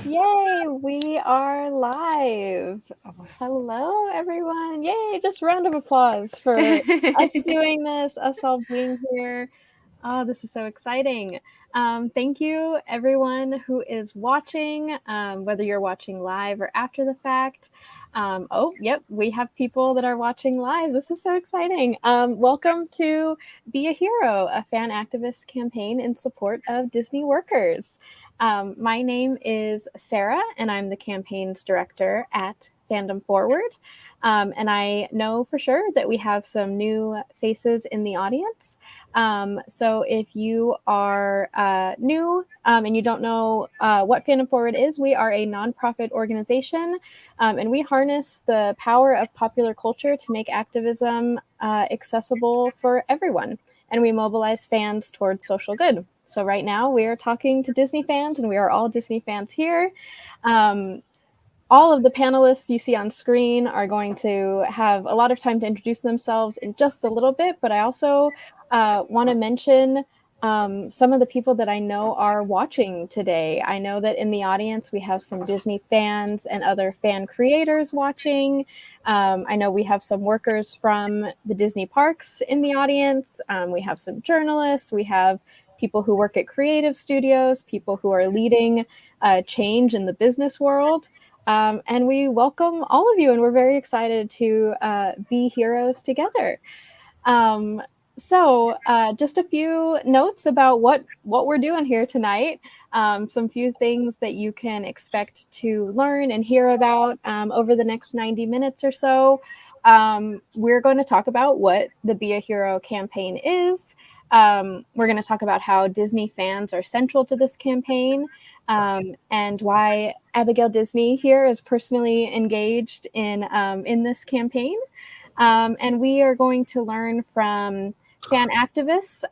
Yay, we are live. Hello, everyone. Yay, just round of applause for us doing this, us all being here. Oh, this is so exciting. Thank you, everyone who is watching, whether you're watching live or after the fact. Yep, we have people that are watching live. This is so exciting. Welcome to Be a Hero, a fan activist campaign in support of Disney workers. My name is Sarah, and I'm the campaigns director at Fandom Forward. And I know for sure that we have some new faces in the audience. So if you are new and you don't know what Fandom Forward is, we are a nonprofit organization, and we harness the power of popular culture to make activism accessible for everyone. And we mobilize fans towards social good. So right now we are talking to Disney fans, and we are all Disney fans here. All of the panelists you see on screen are going to have a lot of time to introduce themselves in just a little bit, but I also want to mention some of the people that I know are watching today. I know that in the audience we have some Disney fans and other fan creators watching. I know we have some workers from the Disney parks in the audience. We have some journalists. We have people who work at creative studios, people who are leading change in the business world. And we welcome all of you, and we're very excited to be heroes together. So just a few notes about what we're doing here tonight. Some few things that you can expect to learn and hear about over the next 90 minutes or so. We're going to talk about what the Be a Hero campaign is. We're going to talk about how Disney fans are central to this campaign, and why Abigail Disney here is personally engaged in this campaign. And we are going to learn from fan activists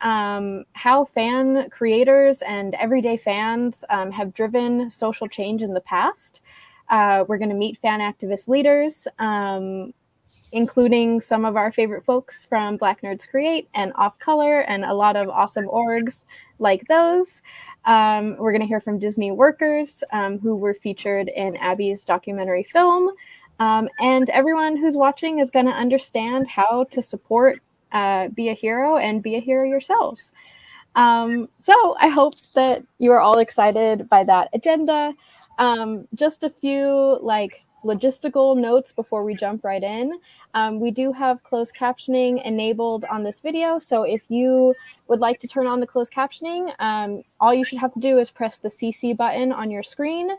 how fan creators and everyday fans have driven social change in the past. We're going to meet fan activist leaders, including some of our favorite folks from Black Nerds Create and Off Color, and a lot of awesome orgs like those. We're going to hear from Disney workers who were featured in Abby's documentary film. And everyone who's watching is going to understand how to support Be a Hero and be a hero yourselves. So I hope that you are all excited by that agenda. Just a few logistical notes before we jump right in. We do have closed captioning enabled on this video, so if you would like to turn on the closed captioning, all you should have to do is press the CC button on your screen.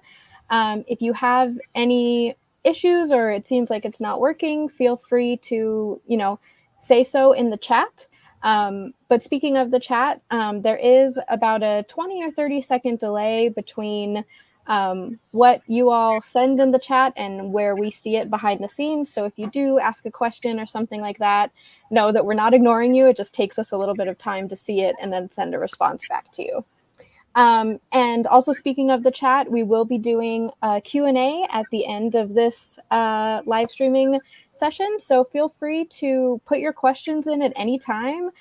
If you have any issues or it seems like it's not working, feel free to say so in the chat. But speaking of the chat, there is about a 20 or 30 second delay between what you all send in the chat and where we see it behind the scenes. So if you do ask a question or something like that, know that we're not ignoring you. It just takes us a little bit of time to see it and then send a response back to you. And also, speaking of the chat, we will be doing a Q&A at the end of this live streaming session. So feel free to put your questions in at any time.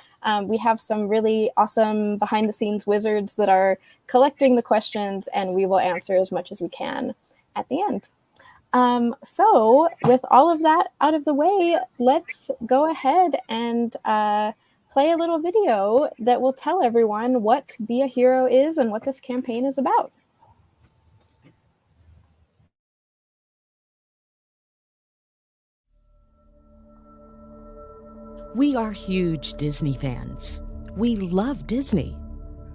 We have some really awesome behind the scenes wizards that are collecting the questions, and we will answer as much as we can at the end. So with all of that out of the way, let's go ahead and play a little video that will tell everyone what Be a Hero is and what this campaign is about. We are huge Disney fans. We love Disney.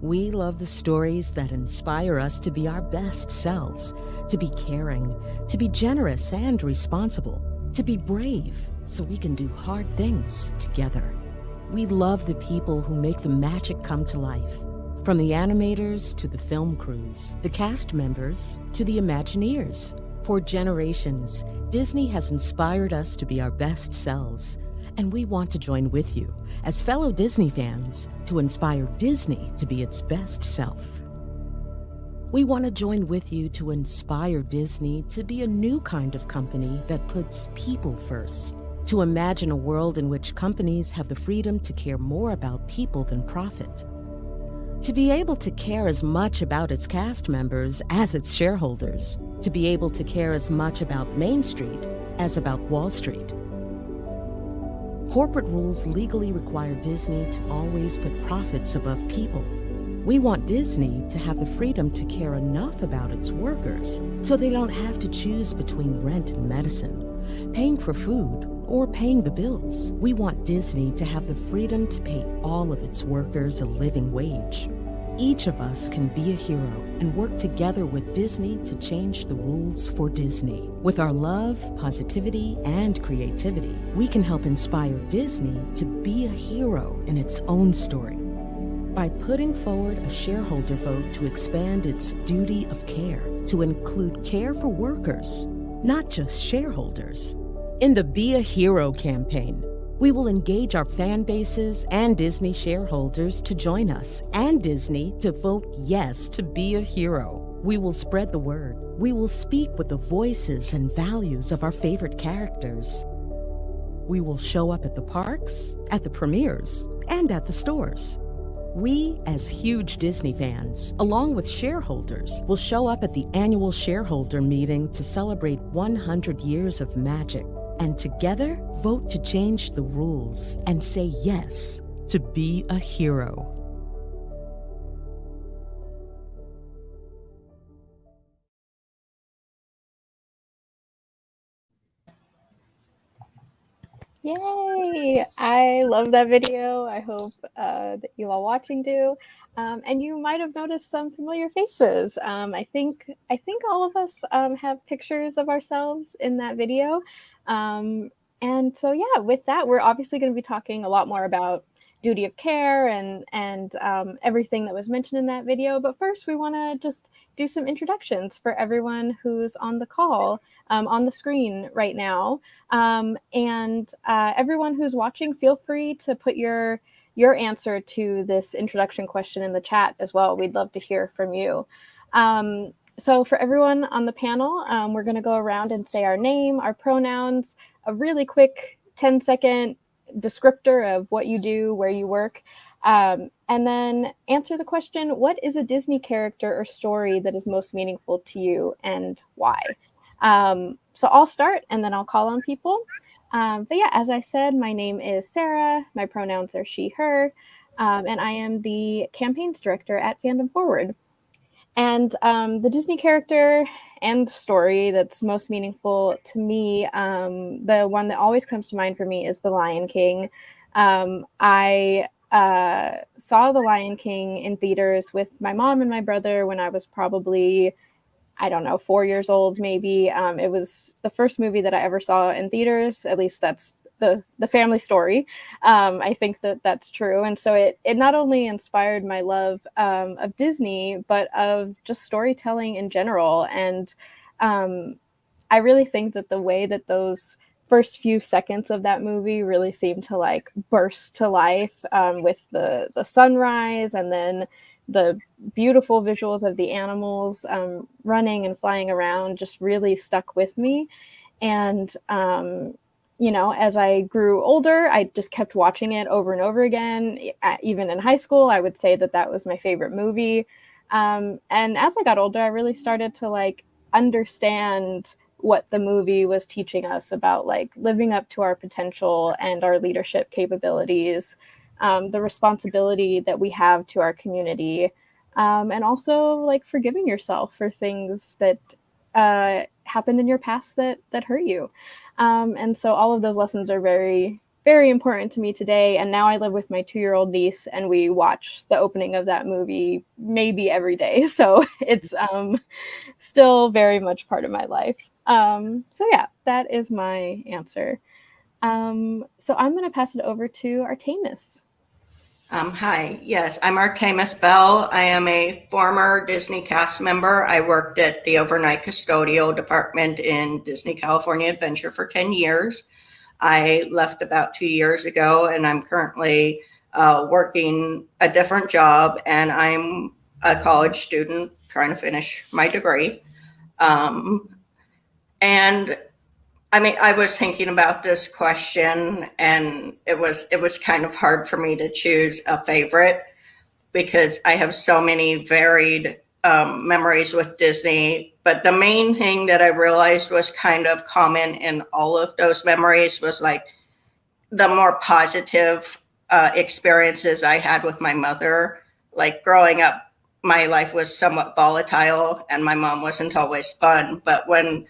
We love the stories that inspire us to be our best selves, to be caring, to be generous and responsible, to be brave so we can do hard things together. We love the people who make the magic come to life. From the animators to the film crews, the cast members to the Imagineers. For generations, Disney has inspired us to be our best selves. And we want to join with you, as fellow Disney fans, to inspire Disney to be its best self. We want to join with you to inspire Disney to be a new kind of company that puts people first. To imagine a world in which companies have the freedom to care more about people than profit. To be able to care as much about its cast members as its shareholders. To be able to care as much about Main Street as about Wall Street. Corporate rules legally require Disney to always put profits above people. We want Disney to have the freedom to care enough about its workers so they don't have to choose between rent and medicine, paying for food, or paying the bills. We want Disney to have the freedom to pay all of its workers a living wage. Each of us can be a hero and work together with Disney to change the rules for Disney. With our love, positivity, and creativity, we can help inspire Disney to be a hero in its own story. By putting forward a shareholder vote to expand its duty of care to include care for workers, not just shareholders. In the Be a Hero campaign, we will engage our fan bases and Disney shareholders to join us and Disney to vote yes to be a hero. We will spread the word. We will speak with the voices and values of our favorite characters. We will show up at the parks, at the premieres, and at the stores. We, as huge Disney fans, along with shareholders, will show up at the annual shareholder meeting to celebrate 100 years of magic, and together vote to change the rules and say yes to be a hero. Yay! I love that video. I hope that you all watching do. And you might have noticed some familiar faces. I think all of us have pictures of ourselves in that video. And so yeah, with that, we're obviously going to be talking a lot more about duty of care and everything that was mentioned in that video. But first, we want to just do some introductions for everyone who's on the call, on the screen right now. And everyone who's watching, feel free to put your answer to this introduction question in the chat as well. We'd love to hear from you. So for everyone on the panel, we're going to go around and say our name, our pronouns, a really quick 10-second descriptor of what you do, where you work, and then answer the question, what is a Disney character or story that is most meaningful to you and why? So I'll start and then I'll call on people. But yeah, as I said, my name is Sarah. My pronouns are she, her, and I am the campaigns director at Fandom Forward. And the Disney character and story that's most meaningful to me, the one that always comes to mind for me is The Lion King. I saw The Lion King in theaters with my mom and my brother when I was probably, I don't know, 4 years old, maybe. It was the first movie that I ever saw in theaters. At least that's the family story. I think that's true. And so it not only inspired my love of Disney, but of just storytelling in general. And I really think that the way that those first few seconds of that movie really seemed to like burst to life with the sunrise and then the beautiful visuals of the animals running and flying around just really stuck with me. And you know, as I grew older, I just kept watching it over and over again. Even in high school, I would say that was my favorite movie. And as I got older, I really started to like understand what the movie was teaching us about like living up to our potential and our leadership capabilities, the responsibility that we have to our community, and also like forgiving yourself for things that happened in your past that hurt you. And so all of those lessons are very, very important to me today. And now I live with my 2-year-old niece and we watch the opening of that movie maybe every day. So it's still very much part of my life. So yeah, that is my answer. So I'm going to pass it over to Artemis. Hi, yes, I'm Artemis Bell. I am a former Disney cast member. I worked at the overnight custodial department in Disney California Adventure for 10 years. I left about 2 years ago and I'm currently working a different job, and I'm a college student trying to finish my degree. And I mean, I was thinking about this question and it was kind of hard for me to choose a favorite. because I have so many varied memories with Disney. But the main thing that I realized was kind of common in all of those memories was like the more positive experiences I had with my mother. Like growing up, my life was somewhat volatile and my mom wasn't always fun. But when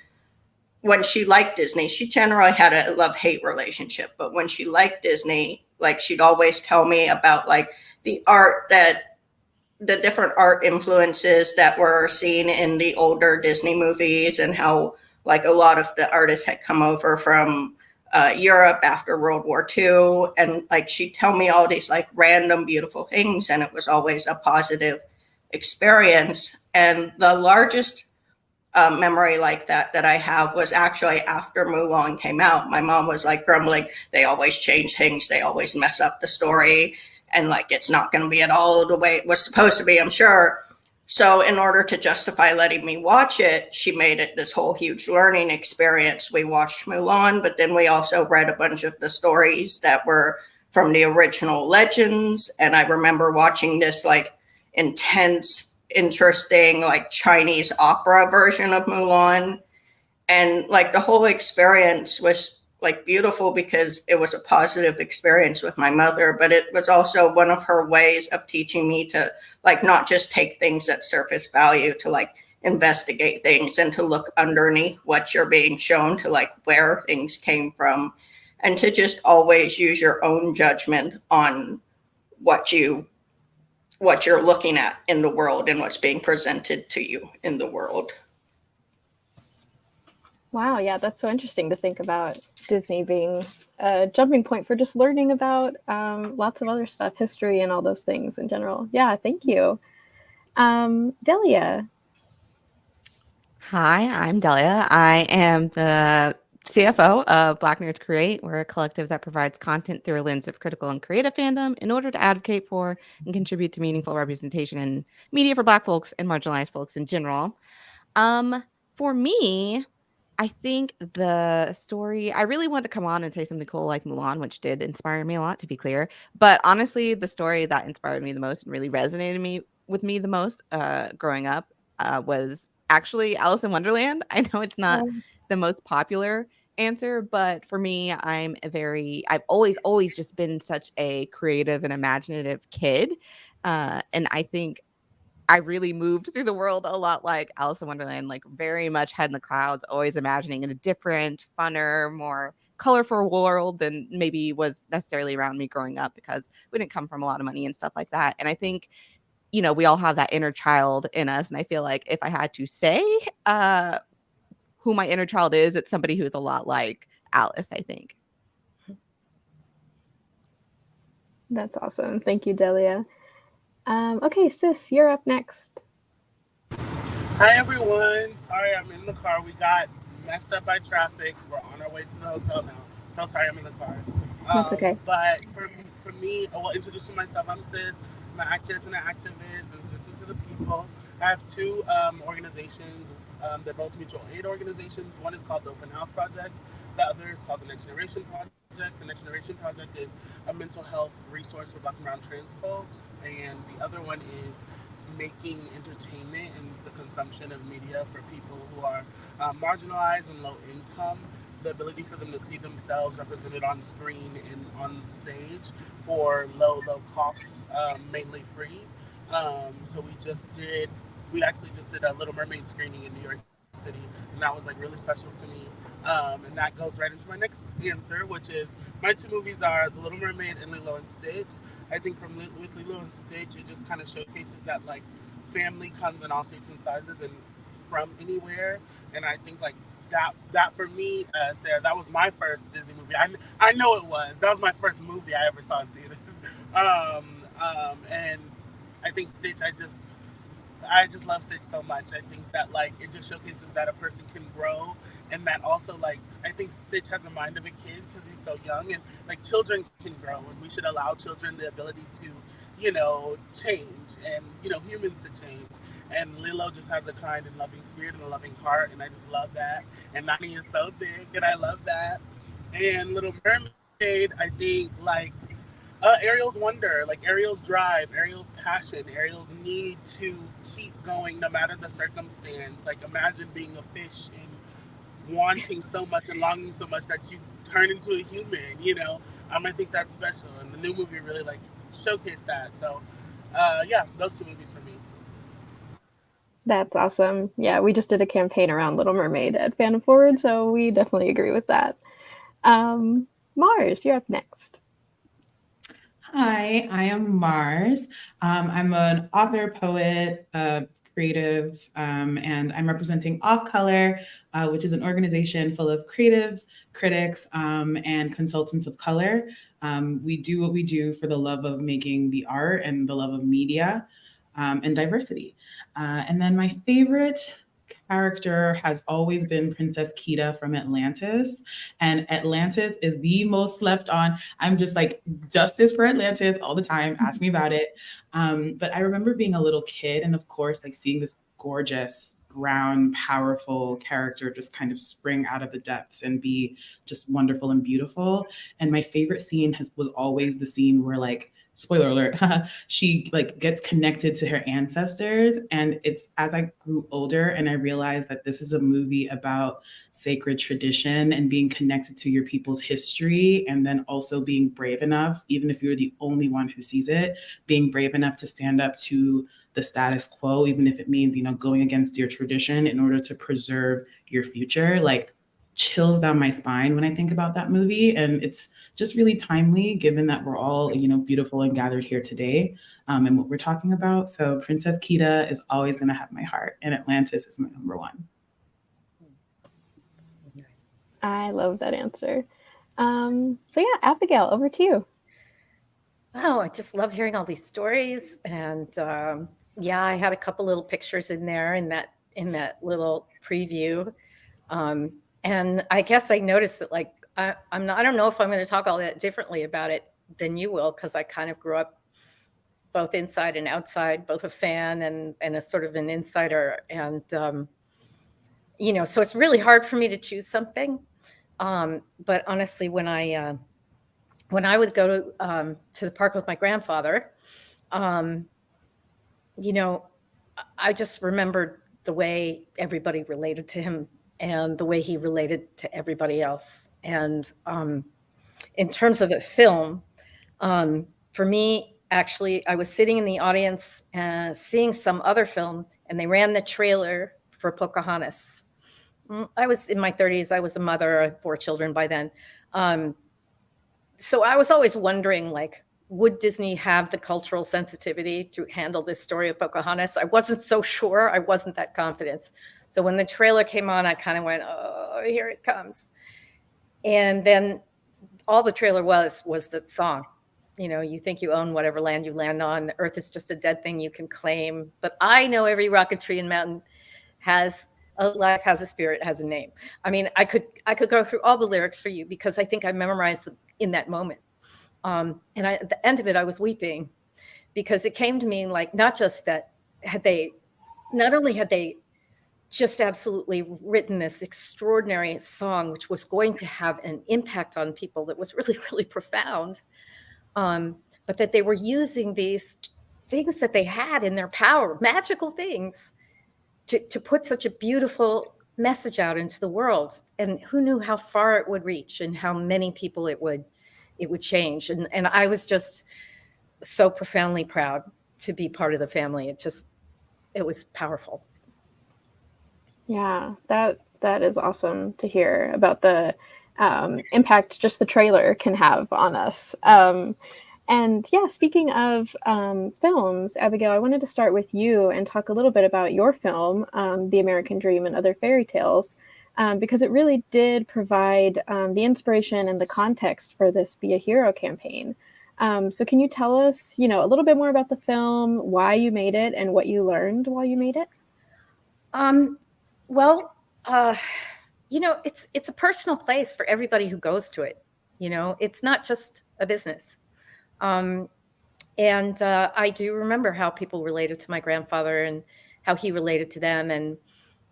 she liked Disney, she generally had a love-hate relationship. But when she liked Disney, like she'd always tell me about like the art that the different art influences that were seen in the older Disney movies and how like a lot of the artists had come over from Europe after World War II. And like she'd tell me all these like random beautiful things, and it was always a positive experience. And the largest memory like that I have was actually after Mulan came out. My mom was like grumbling, they always change things, they always mess up the story, and like it's not going to be at all the way it was supposed to be, I'm sure. So in order to justify letting me watch it, she made it this whole huge learning experience. We watched Mulan, but then we also read a bunch of the stories that were from the original legends. And I remember watching this like intense, interesting like Chinese opera version of Mulan. And like the whole experience was like beautiful because it was a positive experience with my mother, but it was also one of her ways of teaching me to like not just take things at surface value, to like investigate things and to look underneath what you're being shown, to like where things came from, and to just always use your own judgment on what you're looking at in the world and what's being presented to you in the world. Wow, yeah, that's so interesting to think about Disney being a jumping point for just learning about lots of other stuff, history and all those things in general. Yeah, thank you. Delia. Hi, I'm Delia. I am the CFO of Black Nerds Create. We're a collective that provides content through a lens of critical and creative fandom in order to advocate for and contribute to meaningful representation in media for Black folks and marginalized folks in general. For me, I think the story, I really wanted to come on and say something cool like Mulan, which did inspire me a lot, to be clear. But honestly, the story that inspired me the most and really resonated with me the most growing up was actually Alice in Wonderland. I know it's not the most popular answer, but for me, I've always just been such a creative and imaginative kid. And I think I really moved through the world a lot like Alice in Wonderland, like very much head in the clouds, always imagining in a different, funner, more colorful world than maybe was necessarily around me growing up, because we didn't come from a lot of money and stuff like that. And I think, we all have that inner child in us. And I feel like if I had to say who my inner child is, it's somebody who is a lot like Alice, I think. That's awesome. Thank you, Delia. Okay, Sis, you're up next. Hi, everyone. Sorry, I'm in the car. We got messed up by traffic. We're on our way to the hotel now. So sorry I'm in the car. That's okay. But for me, well, introducing myself, I'm Sis. I'm an actress and an activist and Sisters to the People. I have two organizations. They're both mutual aid organizations. One is called the Open House Project. The other is called the Next Generation Project. The Next Generation Project is a mental health resource for Black and brown trans folks. And the other one is making entertainment and the consumption of media for people who are marginalized and low income, the ability for them to see themselves represented on screen and on stage for low costs, mainly free. So we actually just did a Little Mermaid screening in New York City, and that was like really special to me. And that goes right into my next answer, which is my two movies are The Little Mermaid and Lilo and Stitch. I think with Lilo and Stitch, it just kind of showcases that like family comes in all shapes and sizes and from anywhere. And I think like that for me, Sarah, that was my first Disney movie. I know it was. That was my first movie I ever saw in theaters. And I think Stitch, I just love Stitch so much. I think that like it just showcases that a person can grow, and that also like I think Stitch has a mind of a kid because he's so young, and like children can grow, and we should allow children the ability to, change, and humans to change. And Lilo just has a kind and loving spirit and a loving heart, and I just love that. And Nani is so big, and I love that. And Little Mermaid, I think like Ariel's wonder, like Ariel's drive, Ariel's passion, Ariel's need to keep going no matter the circumstance. Like imagine being a fish and wanting so much and longing so much that you turn into a human, you know. I think that's special, and the new movie really like showcased that. So, yeah, those two movies for me. That's awesome. Yeah, we just did a campaign around Little Mermaid at Fandom Forward, so we definitely agree with that. Mars, you're up next. Hi, I am Mars. I'm an author, poet, creative, and I'm representing Off Color, which is an organization full of creatives, critics, and consultants of color. We do what we do for the love of making the art and the love of media and diversity. And then my favorite character has always been Princess Kita from Atlantis. And Atlantis is the most slept on. I'm just like, justice for Atlantis all the time. Ask me about it. But I remember being a little kid and, of course, like seeing this gorgeous, brown, powerful character just kind of spring out of the depths and be just wonderful and beautiful. And my favorite scene was always the scene where, like, spoiler alert, she like gets connected to her ancestors. And it's as I grew older and I realized that this is a movie about sacred tradition and being connected to your people's history, and then also being brave enough, even if you're the only one who sees it, being brave enough to stand up to the status quo, even if it means, you know, going against your tradition in order to preserve your future. Like, chills down my spine when I think about that movie. And it's just really timely given that we're all, you know, beautiful and gathered here today, and what we're talking about. So Princess Kita is always going to have my heart, and Atlantis is my number one. I love that answer. So yeah, Abigail, over to you. Oh, I just love hearing all these stories. And yeah, I had a couple little pictures in there in that little preview. And I guess I noticed that, like, I don't know if I'm going to talk all that differently about it than you will, because I kind of grew up both inside and outside, both a fan and a sort of an insider. And, you know, so it's really hard for me to choose something. But honestly, when I would go to the park with my grandfather, you know, I just remembered the way everybody related to him and the way he related to everybody else. And in terms of a film, for me, actually, I was sitting in the audience seeing some other film, and they ran the trailer for Pocahontas. I was in my 30s. I was a mother of 4 children by then. So I was always wondering, like, would Disney have the cultural sensitivity to handle this story of Pocahontas? I wasn't so sure. I wasn't that confident. So when the trailer came on, I kind of went, oh, here it comes. And then all the trailer was that song. You know, you think you own whatever land you land on. The earth is just a dead thing you can claim. But I know every rock and tree and mountain has a life, has a spirit, has a name. I mean, I could go through all the lyrics for you because I think I memorized them in that moment. And at the end of it, I was weeping because it came to me like, not just that not only had they just absolutely written this extraordinary song, which was going to have an impact on people that was really, really profound, but that they were using these things that they had in their power, magical things, to put such a beautiful message out into the world. And who knew how far it would reach and how many people it would change. And I was just so profoundly proud to be part of the family. It was powerful. Yeah, that is awesome to hear about the impact just the trailer can have on us. And yeah, speaking of films, Abigail, I wanted to start with you and talk a little bit about your film, The American Dream and Other Fairy Tales, because it really did provide the inspiration and the context for this Be a Hero campaign. So can you tell us, you know, a little bit more about the film, why you made it, and what you learned while you made it? Well, you know, it's a personal place for everybody who goes to it. You know, it's not just a business. And I do remember how people related to my grandfather and how he related to them.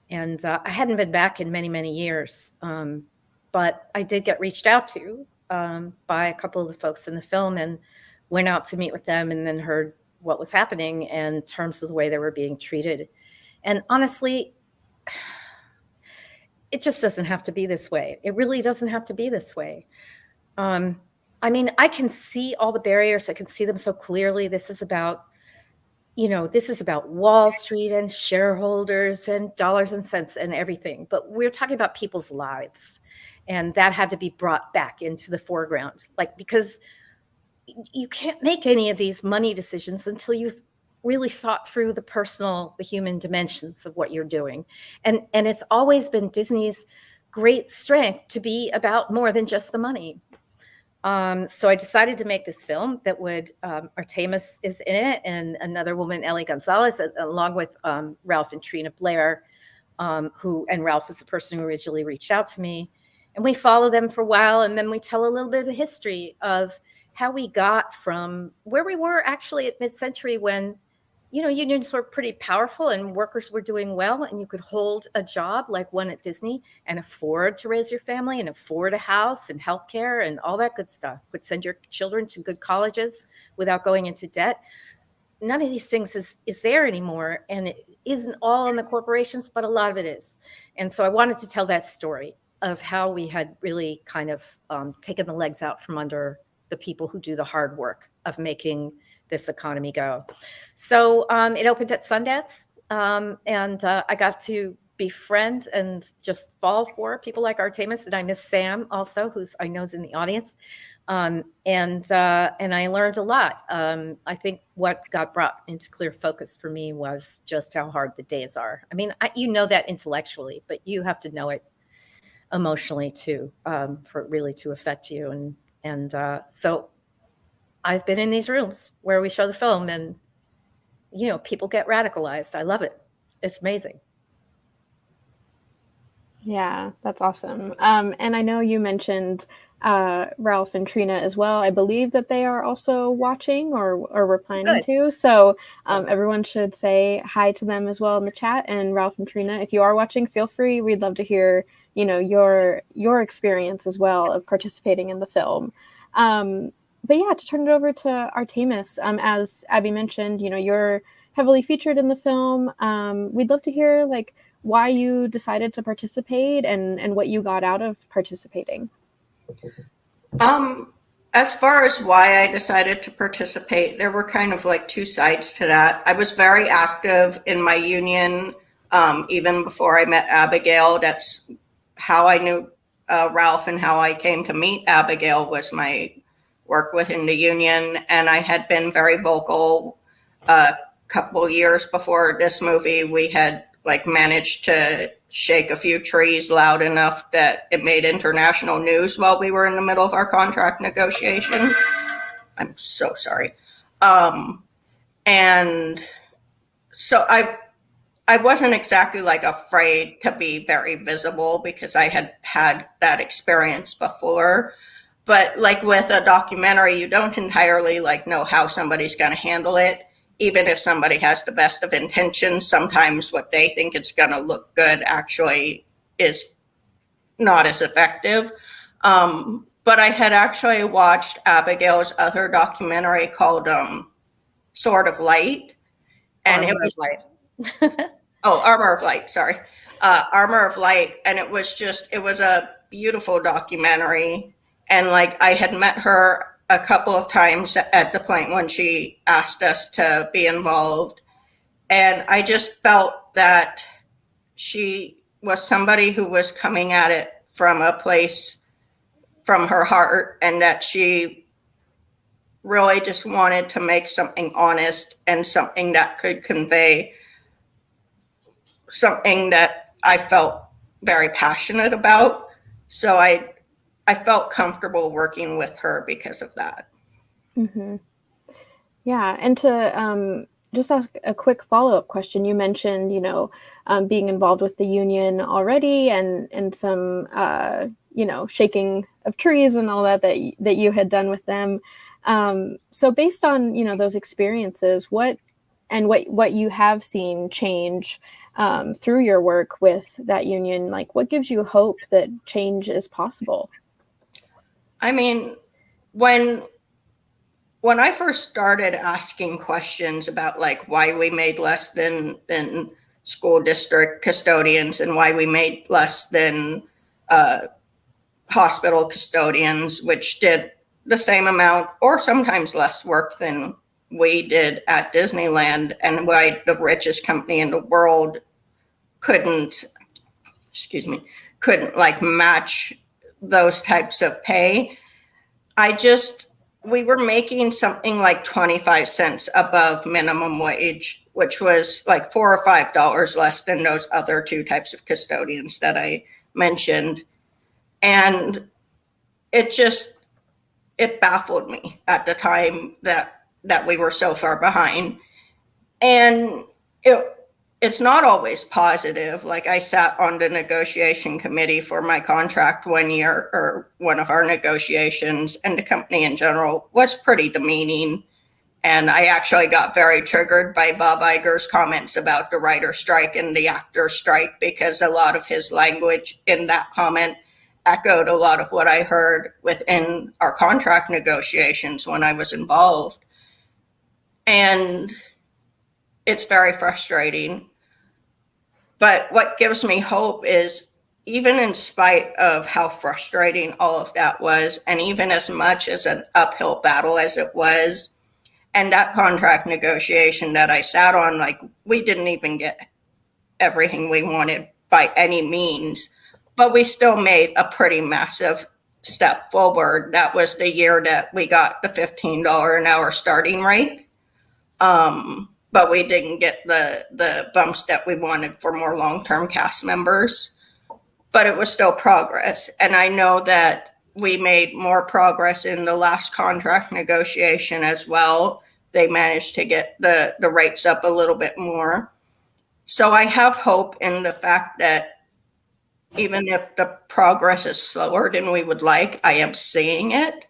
And I hadn't been back in many, many years. But I did get reached out to by a couple of the folks in the film. And went out to meet with them and then heard what was happening in terms of the way they were being treated. And honestly, it just doesn't have to be this way. It really doesn't have to be this way. I mean, I can see all the barriers. I can see them so clearly. This is about, this is about Wall Street and shareholders and dollars and cents and everything. But we're talking about people's lives. And that had to be brought back into the foreground, because you can't make any of these money decisions until you've really thought through the human dimensions of what you're doing. And it's always been Disney's great strength to be about more than just the money. So I decided to make this film that would, Artemis is in it, and another woman, Ellie Gonzalez, along with Ralph and Trina Blair, and Ralph was the person who originally reached out to me. And we follow them for a while, and then we tell a little bit of the history of how we got from where we were actually at mid-century when, unions were pretty powerful and workers were doing well, and you could hold a job like one at Disney and afford to raise your family and afford a house and healthcare and all that good stuff. Could send your children to good colleges without going into debt. None of these things is there anymore, and it isn't all in the corporations, but a lot of it is. And so I wanted to tell that story of how we had really kind of taken the legs out from under the people who do the hard work of making this economy go. So it opened at Sundance, and I got to befriend and just fall for people like Artemis, and I miss Sam also, who's I know is in the audience, and I learned a lot. I think what got brought into clear focus for me was just how hard the days are. I mean, you know that intellectually, but you have to know it emotionally too, for it really to affect you. And so I've been in these rooms where we show the film and, people get radicalized. I love it. It's amazing. Yeah, that's awesome. And I know you mentioned Ralph and Trina as well. I believe that they are also watching or we're planning to. So everyone should say hi to them as well in the chat. And Ralph and Trina, if you are watching, feel free. We'd love to hear, your experience as well of participating in the film. But yeah, to turn it over to Artemis, as Abby mentioned, you're heavily featured in the film. We'd love to hear why you decided to participate and what you got out of participating. As far as why I decided to participate, there were kind of two sides to that. I was very active in my union, even before I met Abigail. That's how I knew Ralph, and how I came to meet Abigail was my work within the union. And I had been very vocal a couple years before this movie. We had managed to shake a few trees loud enough that it made international news while we were in the middle of our contract negotiation. I'm so sorry. And so I wasn't exactly afraid to be very visible because I had had that experience before. But with a documentary, you don't entirely know how somebody's going to handle it. Even if somebody has the best of intentions, sometimes what they think is going to look good actually is not as effective. But I had actually watched Abigail's other documentary called Sword of Light. And Armor it was of Light. Armor of Light, sorry. Armor of Light. And it was a beautiful documentary. And I had met her a couple of times at the point when she asked us to be involved. And I just felt that she was somebody who was coming at it from a place from her heart, and that she really just wanted to make something honest and something that could convey something that I felt very passionate about. So I felt comfortable working with her because of that. Mm-hmm. Yeah. And to just ask a quick follow-up question, you mentioned, being involved with the union already and some, shaking of trees and all that you had done with them. So based on, those experiences, what you have seen change through your work with that union, what gives you hope that change is possible? I mean, when when I first started asking questions about like why we made less than school district custodians and why we made less than hospital custodians, which did the same amount or sometimes less work than we did at Disneyland, and why the richest company in the world couldn't like match those types of pay. We were making something like 25 cents above minimum wage, which was like $4 or $5 less than those other two types of custodians that I mentioned. And it baffled me at the time that we were so far behind. And it's not always positive. Like, I sat on the negotiation committee for my contract one year, or one of our negotiations, and the company in general was pretty demeaning. And I actually got very triggered by Bob Iger's comments about the writer strike and the actor strike, because a lot of his language in that comment echoed a lot of what I heard within our contract negotiations when I was involved. And it's very frustrating. But what gives me hope is, even in spite of how frustrating all of that was, and even as much as an uphill battle as it was, and that contract negotiation that I sat on, like, we didn't even get everything we wanted by any means, but we still made a pretty massive step forward. That was the year that we got the $15 an hour starting rate. But we didn't get the bumps that we wanted for more long-term cast members. But it was still progress. And I know that we made more progress in the last contract negotiation as well. They managed to get the rates up a little bit more. So I have hope in the fact that even if the progress is slower than we would like, I am seeing it.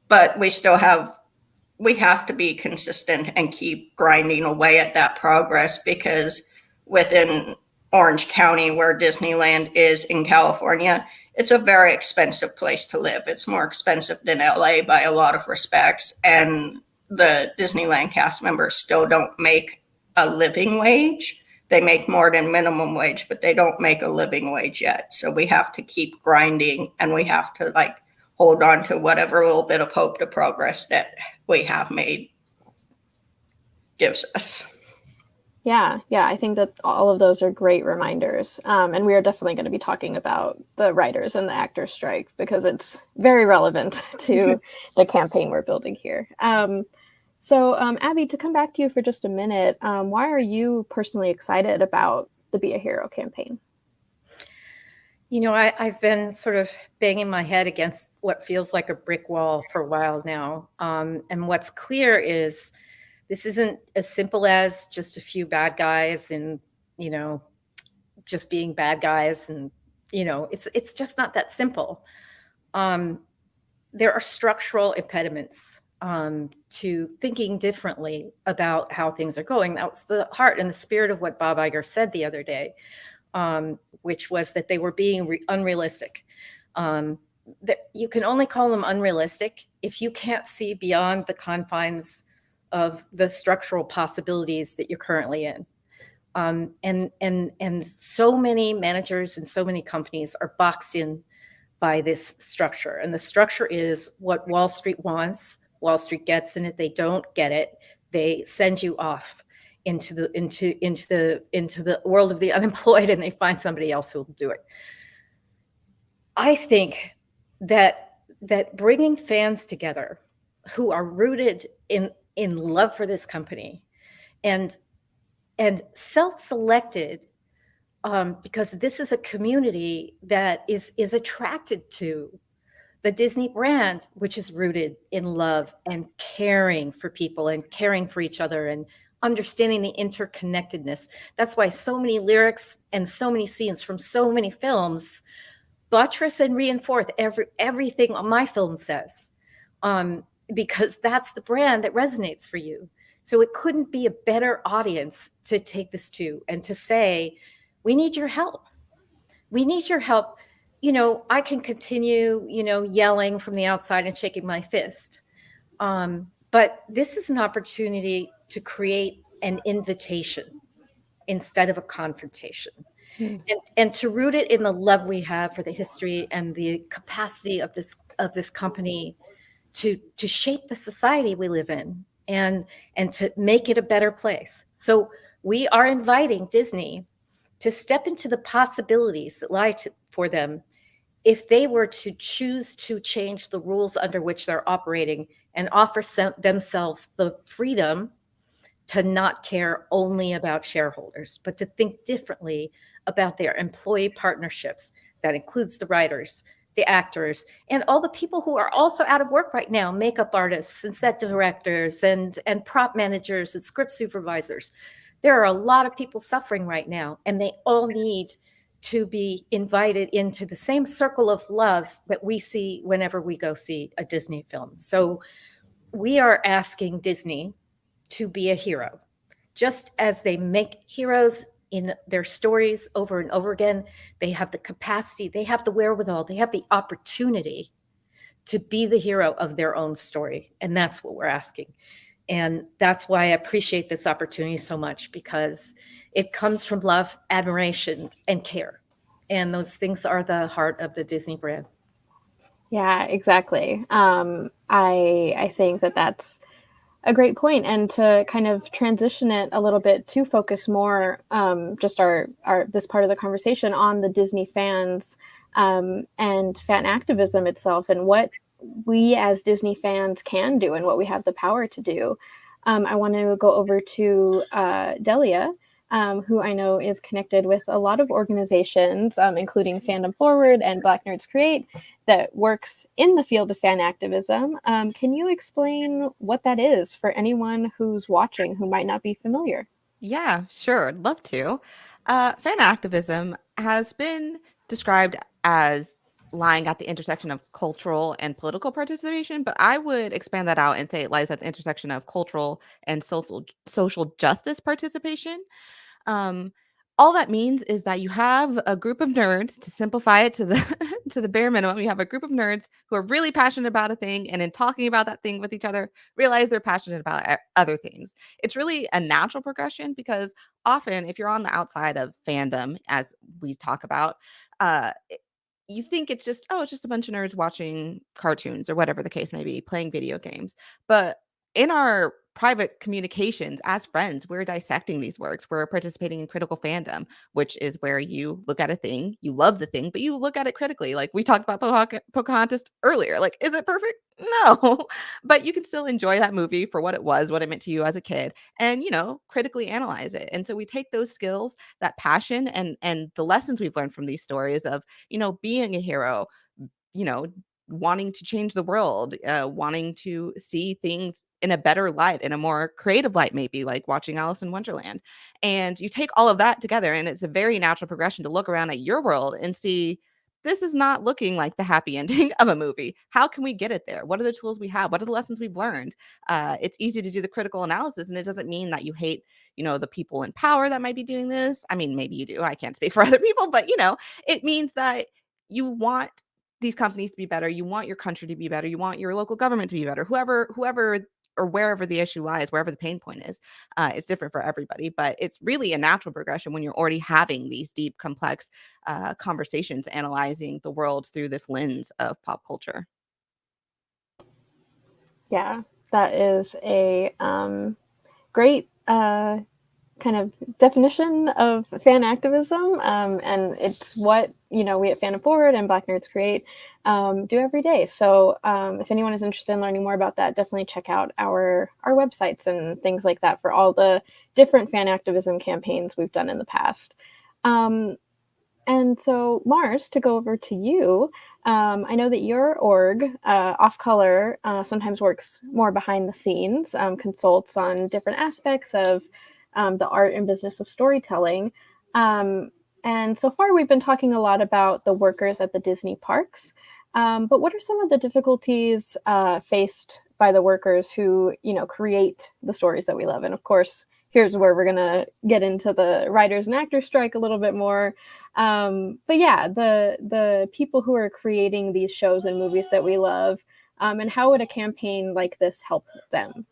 But we have to be consistent and keep grinding away at that progress, because within Orange County, where Disneyland is in California, it's a very expensive place to live. It's more expensive than LA by a lot of respects. And the Disneyland cast members still don't make a living wage. They make more than minimum wage, but they don't make a living wage yet. So we have to keep grinding, and we have to hold on to whatever little bit of hope to progress that we have made gives us. Yeah, I think that all of those are great reminders. And we are definitely going to be talking about the writers and the actors strike, because it's very relevant to the campaign we're building here. So Abby, to come back to you for just a minute, why are you personally excited about the Be a Hero campaign? You know, I've been sort of banging my head against what feels like a brick wall for a while now. And what's clear is this isn't as simple as just a few bad guys and, just being bad guys. And, it's just not that simple. There are structural impediments to thinking differently about how things are going. That's the heart and the spirit of what Bob Iger said the other day. Which was that they were being unrealistic. You can only call them unrealistic if you can't see beyond the confines of the structural possibilities that you're currently in. And so many managers and so many companies are boxed in by this structure. And the structure is what Wall Street wants. Wall Street gets, and if they don't get it, they send you off into the world of the unemployed, and they find somebody else who will do it. I think that bringing fans together who are rooted in love for this company and self-selected, because this is a community that is attracted to the Disney brand, which is rooted in love and caring for people and caring for each other and understanding the interconnectedness. That's why so many lyrics and so many scenes from so many films buttress and reinforce everything my film says, because that's the brand that resonates for you. So it couldn't be a better audience to take this to, and to say, we need your help. We need your help. I can continue, yelling from the outside and shaking my fist. But this is an opportunity to create an invitation instead of a confrontation. And to root it in the love we have for the history and the capacity of this company to shape the society we live in and to make it a better place. So we are inviting Disney to step into the possibilities that lie for them if they were to choose to change the rules under which they're operating and offer themselves the freedom to not care only about shareholders, but to think differently about their employee partnerships. That includes the writers, the actors, and all the people who are also out of work right now, makeup artists and set directors and prop managers and script supervisors. There are a lot of people suffering right now, and they all need to be invited into the same circle of love that we see whenever we go see a Disney film. So we are asking Disney to be a hero. Just as they make heroes in their stories over and over again, they have the capacity, they have the wherewithal, they have the opportunity to be the hero of their own story. And that's what we're asking. And that's why I appreciate this opportunity so much, because it comes from love, admiration, and care. And those things are the heart of the Disney brand. Yeah, exactly. I think that that's a great point. And to kind of transition it a little bit to focus more, just our this part of the conversation on the Disney fans and fan activism itself, and what we as Disney fans can do and what we have the power to do. I want to go over to Delia, who I know is connected with a lot of organizations, including Fandom Forward and Black Nerds Create, that works in the field of fan activism. Can you explain what that is for anyone who's watching who might not be familiar? Yeah, sure. I'd love to. Fan activism has been described as lying at the intersection of cultural and political participation, but I would expand that out and say it lies at the intersection of cultural and social justice participation. Um, all that means is that you have a group of nerds, to simplify it to the to the bare minimum. You have a group of nerds who are really passionate about a thing, and in talking about that thing with each other, realize they're passionate about other things. It's really a natural progression, because often, if you're on the outside of fandom, as we talk about, uh, you think it's just a bunch of nerds watching cartoons or whatever the case may be, playing video games. But in our private communications as friends, we're dissecting these works. We're participating in critical fandom, which is where you look at a thing, you love the thing, but you look at it critically. Like we talked about Pocahontas earlier. Like, is it perfect? No, but you can still enjoy that movie for what it was, what it meant to you as a kid, and critically analyze it. And so we take those skills, that passion, and the lessons we've learned from these stories of being a hero, you know, wanting to change the world, wanting to see things in a better light, in a more creative light, maybe like watching Alice in Wonderland. And you take all of that together, and it's a very natural progression to look around at your world and see this is not looking like the happy ending of a movie. How can we get it there? What are the tools we have? What are the lessons we've learned? It's easy to do the critical analysis, and it doesn't mean that you hate, the people in power that might be doing this. I mean, maybe you do. I can't speak for other people, but it means that you want these companies to be better. You want your country to be better. You want your local government to be better. Whoever or wherever the issue lies, wherever the pain point is, it's different for everybody. But it's really a natural progression when you're already having these deep, complex conversations, analyzing the world through this lens of pop culture. Yeah, that is a great kind of definition of fan activism, and it's what we at Fandom Forward and Black Nerds Create do every day. So if anyone is interested in learning more about that, definitely check out our websites and things like that for all the different fan activism campaigns we've done in the past. And so, Mars, to go over to you, I know that your org, Off Color, sometimes works more behind the scenes, consults on different aspects of the art and business of storytelling. And so far, we've been talking a lot about the workers at the Disney parks. But what are some of the difficulties faced by the workers who, create the stories that we love? And of course, here's where we're going to get into the writers and actors strike a little bit more. But yeah, the people who are creating these shows and movies that we love, And how would a campaign like this help them?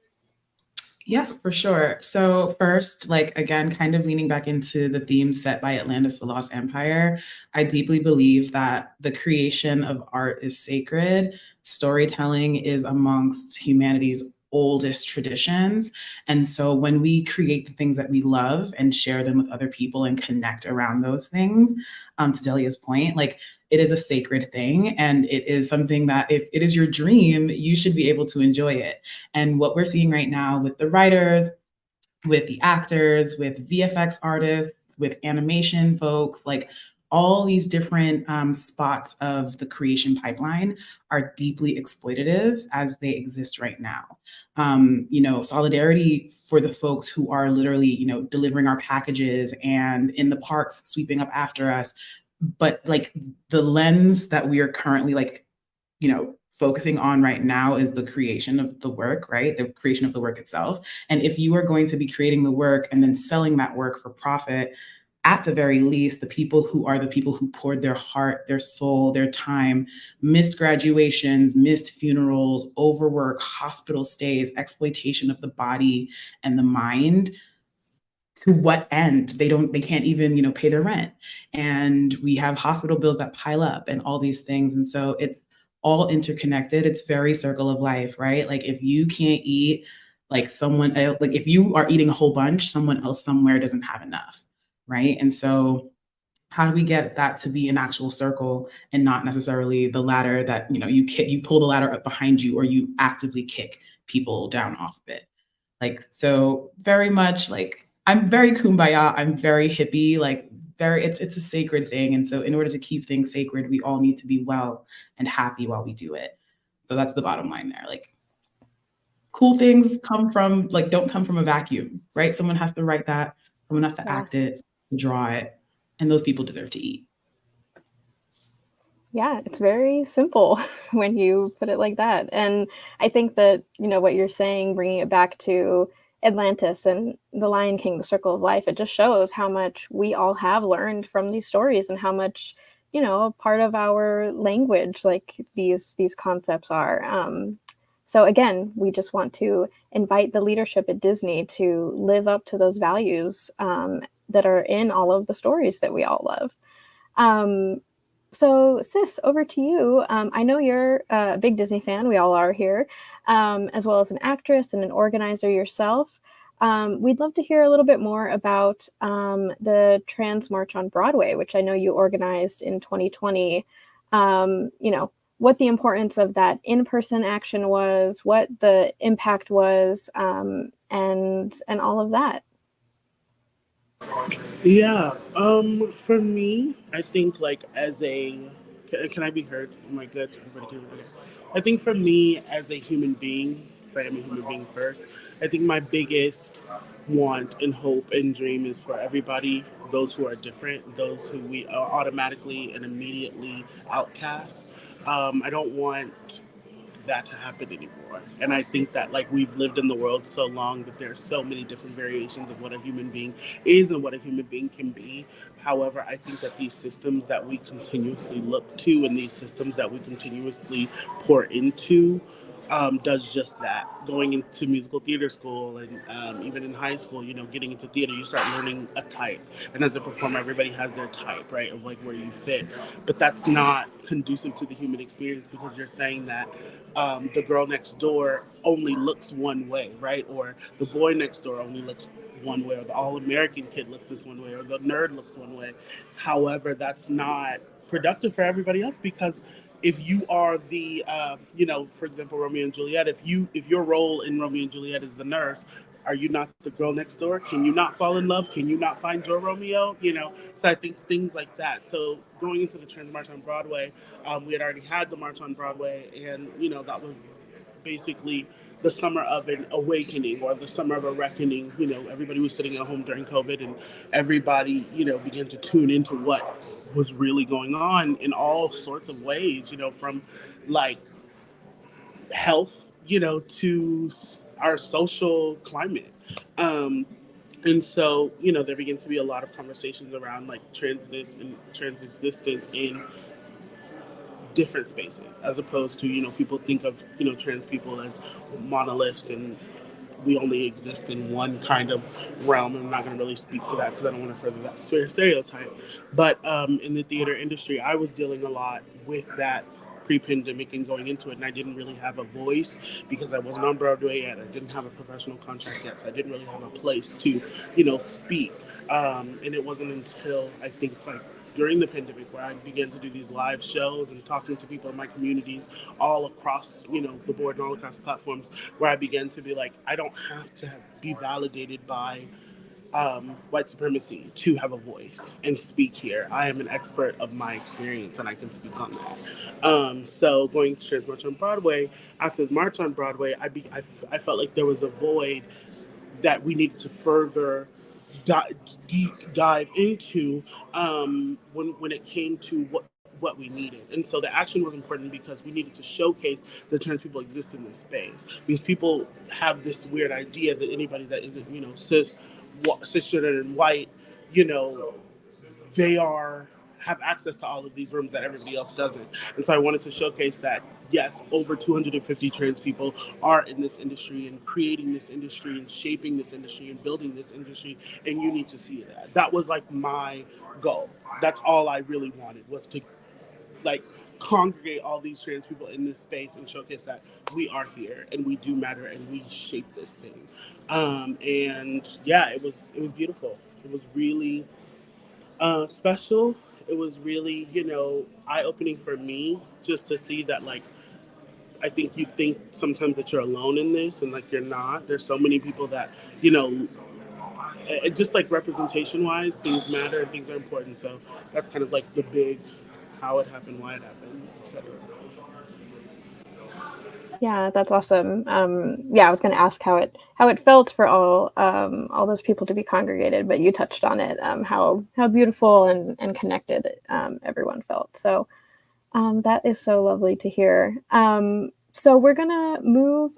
Yeah, for sure. So first, like again, kind of leaning back into the theme set by Atlantis, the Lost Empire, I deeply believe that the creation of art is sacred. Storytelling is amongst humanity's oldest traditions. And so when we create the things that we love and share them with other people and connect around those things, to Delia's point, like it is a sacred thing. And it is something that if it is your dream, you should be able to enjoy it. And what we're seeing right now with the writers, with the actors, with VFX artists, with animation folks, like all these different spots of the creation pipeline are deeply exploitative as they exist right now. Solidarity for the folks who are literally, delivering our packages and in the parks sweeping up after us. But like the lens that we are currently focusing on right now is the creation of the work, right? The creation of the work itself. And if you are going to be creating the work and then selling that work for profit, at the very least, the people who poured their heart, their soul, their time, missed graduations, missed funerals, overwork, hospital stays, exploitation of the body and the mind, to what end? They can't even, pay their rent. And we have hospital bills that pile up and all these things. And so it's all interconnected. It's very circle of life, right? Like if you can't eat, like someone else, like if you are eating a whole bunch, someone else somewhere doesn't have enough, right? And so how do we get that to be an actual circle and not necessarily the ladder that, you pull the ladder up behind you or you actively kick people down off of it. Like, so very much like, I'm very kumbaya, I'm very hippie, like it's a sacred thing. And so in order to keep things sacred, we all need to be well and happy while we do it. So that's the bottom line there. Like cool things don't come from a vacuum, right? Someone has to write that, someone has to act it, draw it, and those people deserve to eat. Yeah, it's very simple when you put it like that. And I think that, what you're saying, bringing it back to Atlantis and The Lion King, The Circle of Life, it just shows how much we all have learned from these stories and how much, part of our language, like these concepts are. So again, we just want to invite the leadership at Disney to live up to those values that are in all of the stories that we all love. So, Sis, over to you. I know you're a big Disney fan. We all are here, as well as an actress and an organizer yourself. We'd love to hear a little bit more about the Trans March on Broadway, which I know you organized in 2020. What the importance of that in-person action was, what the impact was, and all of that. Yeah. For me, I think like can I be heard? Am I good? Everybody can hear me? I think for me as a human being, because I am a human being first, I think my biggest want and hope and dream is for everybody, those who are different, those who we are automatically and immediately outcast. I don't want that to happen anymore. And I think that like we've lived in the world so long that there's so many different variations of what a human being is and what a human being can be. However, I think that these systems that we continuously look to and these systems that we continuously pour into does just that. Going into musical theater school and even in high school, getting into theater, you start learning a type. And as a performer, everybody has their type, right, of like where you fit. But that's not conducive to the human experience because you're saying that the girl next door only looks one way, right? Or the boy next door only looks one way, or the all-American kid looks this one way, or the nerd looks one way. However, that's not productive for everybody else because if you are the, for example, Romeo and Juliet, if your role in Romeo and Juliet is the nurse, are you not the girl next door? Can you not fall in love? Can you not find your Romeo? So I think things like that. So going into the Trans March on Broadway, we had already had the March on Broadway, and that was basically the summer of an awakening or the summer of a reckoning. Everybody was sitting at home during COVID, and everybody, began to tune into what was really going on in all sorts of ways. From like health, to our social climate. And so, there begin to be a lot of conversations around like transness and trans existence and different spaces, as opposed to, people think of, trans people as monoliths and we only exist in one kind of realm. I'm not going to really speak to that because I don't want to further that stereotype. But in the theater industry, I was dealing a lot with that pre-pandemic and going into it, and I didn't really have a voice because I wasn't on Broadway yet. I didn't have a professional contract yet, so I didn't really have a place to, speak. And it wasn't until I think during the pandemic where I began to do these live shows and talking to people in my communities all across, the board and all across platforms, where I began to be like, I don't have to be validated by white supremacy to have a voice and speak here. I am an expert of my experience and I can speak on that. So going to Trans March on Broadway, after the March on Broadway, I felt like there was a void that we needed to further deep dive into when it came to what we needed. And so the action was important because we needed to showcase that trans people exist in this space. Because people have this weird idea that anybody that isn't, cisgender and white, they have access to all of these rooms that everybody else doesn't. And so I wanted to showcase that, yes, over 250 trans people are in this industry and creating this industry and shaping this industry and building this industry, and you need to see that. That was like my goal. That's all I really wanted, was to congregate all these trans people in this space and showcase that we are here and we do matter and we shape this thing. And yeah, it was beautiful. It was really special. It was really, eye-opening for me just to see that, I think you think sometimes that you're alone in this, and you're not. There's so many people that, just representation-wise, things matter and things are important. So that's kind of the big, how it happened, why it happened, etc. Yeah, that's awesome. Yeah, I was going to ask how it felt for all those people to be congregated, but you touched on it, how beautiful and connected everyone felt. So that is so lovely to hear. So we're going to move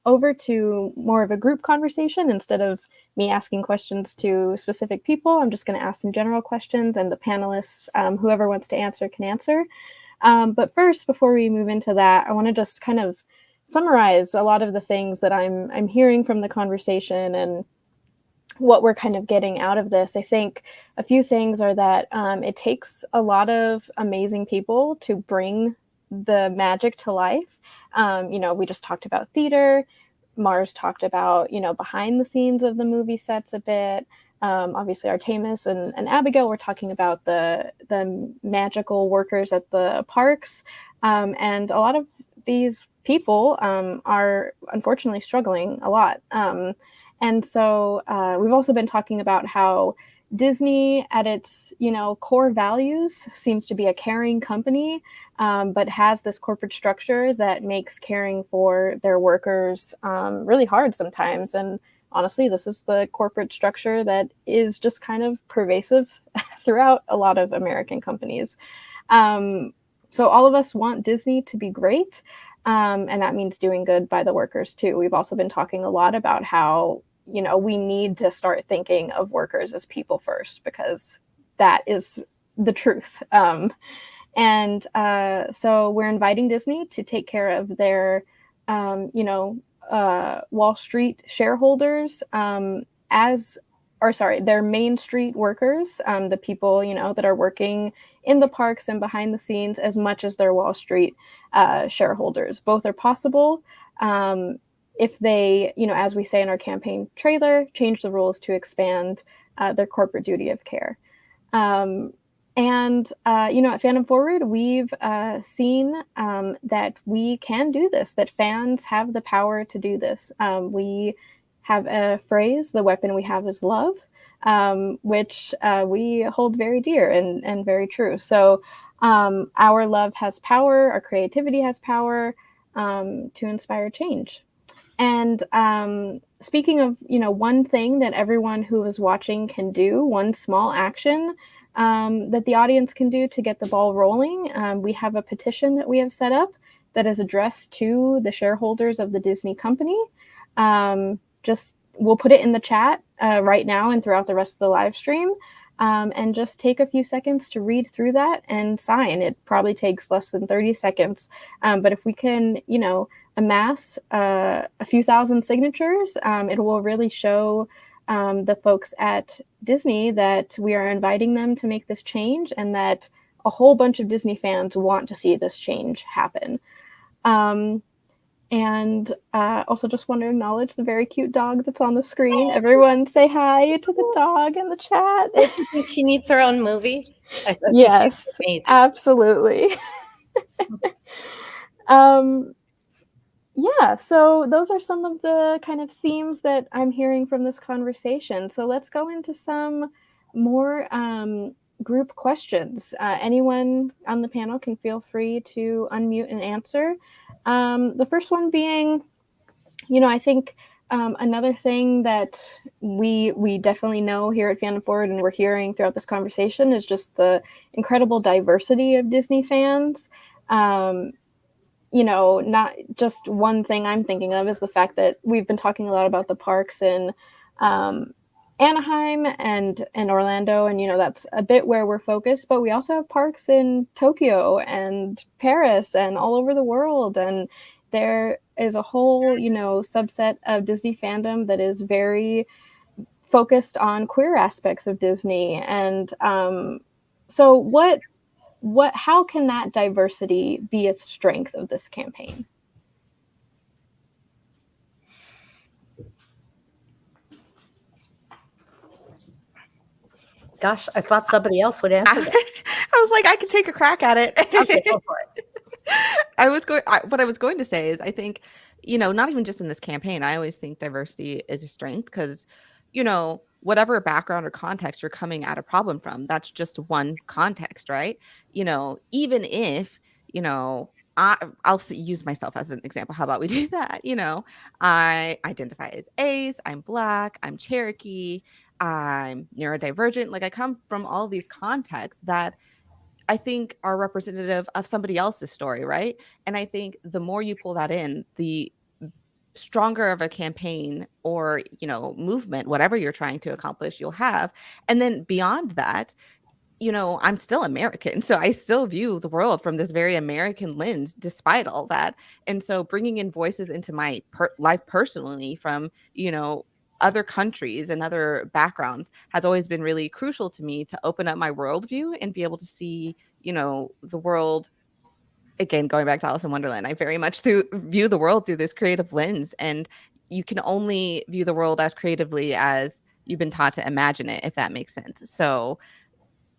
over to more of a group conversation. Instead of me asking questions to specific people, I'm just going to ask some general questions, and the panelists, whoever wants to answer can answer. But first, before we move into that, I want to just kind of summarize a lot of the things that I'm hearing from the conversation and what we're kind of getting out of this. I think a few things are that it takes a lot of amazing people to bring the magic to life. We just talked about theater. Mars talked about, behind the scenes of the movie sets a bit. Obviously Artemis and Abigail were talking about the magical workers at the parks. And a lot of these people are unfortunately struggling a lot. And so we've also been talking about how Disney at its, core values seems to be a caring company, but has this corporate structure that makes caring for their workers really hard sometimes. And honestly, this is the corporate structure that is just kind of pervasive throughout a lot of American companies. So all of us want Disney to be great, and that means doing good by the workers too. We've also been talking a lot about how, we need to start thinking of workers as people first, because that is the truth. So we're inviting Disney to take care of their, Wall Street shareholders their Main Street workers, the people, that are working in the parks and behind the scenes, as much as their Wall Street shareholders. Both are possible. If they, as we say in our campaign trailer, change the rules to expand their corporate duty of care. At Fandom Forward, we've seen that we can do this, that fans have the power to do this. We have a phrase, the weapon we have is love, which we hold very dear and very true. So our love has power, our creativity has power to inspire change. And speaking of, one thing that everyone who is watching can do, one small action that the audience can do to get the ball rolling, we have a petition that we have set up that is addressed to the shareholders of the Disney company. We'll put it in the chat right now and throughout the rest of the live stream. and just take a few seconds to read through that and sign. It probably takes less than 30 seconds. But if we can, amass a few thousand signatures, it will really show the folks at Disney that we are inviting them to make this change, and that a whole bunch of Disney fans want to see this change happen. And also just want to acknowledge the very cute dog that's on the screen. Everyone say hi to the dog in the chat. Do you think she needs her own movie? I think Yes, she's amazing. absolutely. Yeah, so those are some of the kind of themes that I'm hearing from this conversation. So let's go into some more group questions. Anyone on the panel can feel free to unmute and answer. The first one being, I think another thing that we definitely know here at Fandom Forward, and we're hearing throughout this conversation, is just the incredible diversity of Disney fans. Not just one thing I'm thinking of is the fact that we've been talking a lot about the parks in Anaheim and Orlando, and that's a bit where we're focused, but we also have parks in Tokyo and Paris and all over the world, and there is a whole subset of Disney fandom that is very focused on queer aspects of Disney. And so how can that diversity be a strength of this campaign? Gosh, I thought somebody else would answer that. I was like, I can take a crack at it. Okay, go for it. What I was going to say is, I think, not even just in this campaign, I always think diversity is a strength because, whatever background or context you're coming at a problem from, that's just one context, right? Even if, I'll use myself as an example. How about we do that? I identify as ace, I'm Black, I'm Cherokee, I'm neurodivergent. Like, I come from all these contexts that I think are representative of somebody else's story, right? And I think the more you pull that in, the stronger of a campaign or, movement, whatever you're trying to accomplish, you'll have. And then beyond that, I'm still American. So I still view the world from this very American lens, despite all that. And so bringing in voices into my life personally from, other countries and other backgrounds has always been really crucial to me to open up my worldview and be able to see, the world. Again, going back to Alice in Wonderland, I very much view the world through this creative lens. And you can only view the world as creatively as you've been taught to imagine it, if that makes sense. So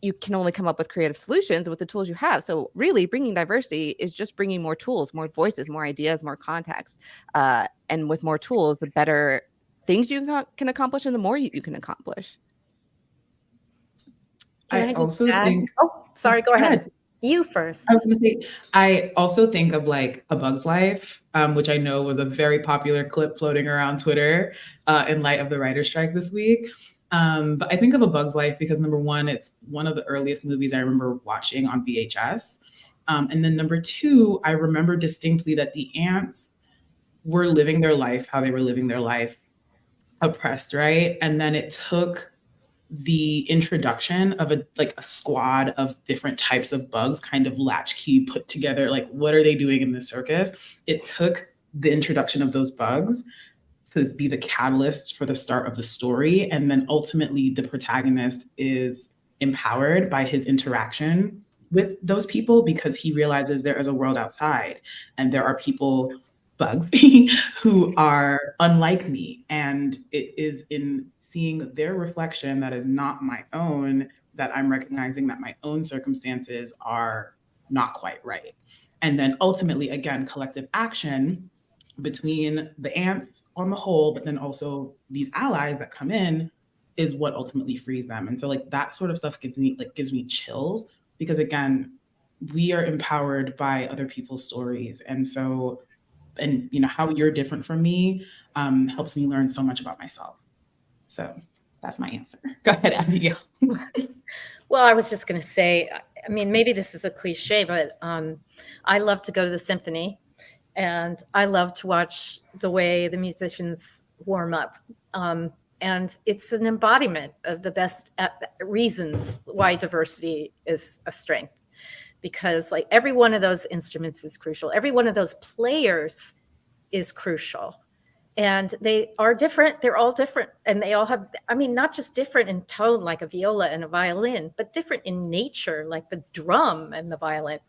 you can only come up with creative solutions with the tools you have. So really bringing diversity is just bringing more tools, more voices, more ideas, more context. And with more tools, the better things you can accomplish and the more you can accomplish. I also think... Oh, sorry, go ahead. You first. I was going to say, I also think of like A Bug's Life, which I know was a very popular clip floating around Twitter in light of the writer's strike this week. But I think of A Bug's Life because, number one, it's one of the earliest movies I remember watching on VHS. And then number two, I remember distinctly that the ants were living their life how they were living their life, oppressed, right? And then it took the introduction of a squad of different types of bugs, kind of latchkey put together, like, what are they doing in this circus? It took the introduction of those bugs to be the catalyst for the start of the story. And then ultimately the protagonist is empowered by his interaction with those people because he realizes there is a world outside and there are people, bugs, who are unlike me. And it is in seeing their reflection that is not my own that I'm recognizing that my own circumstances are not quite right. And then ultimately, again, collective action between the ants on the whole, but then also these allies that come in is what ultimately frees them. And so like that sort of stuff gives me chills because, again, we are empowered by other people's stories. And so, and how you're different from me helps me learn so much about myself. So that's my answer. Go ahead, Abigail. Well, I was just going to say, I mean, maybe this is a cliche, but I love to go to the symphony and I love to watch the way the musicians warm up. And it's an embodiment of the best reasons why diversity is a strength, because like every one of those instruments is crucial. Every one of those players is crucial. And they are different. They're all different. And they all have, I mean, not just different in tone like a viola and a violin, but different in nature, like the drum and the violin.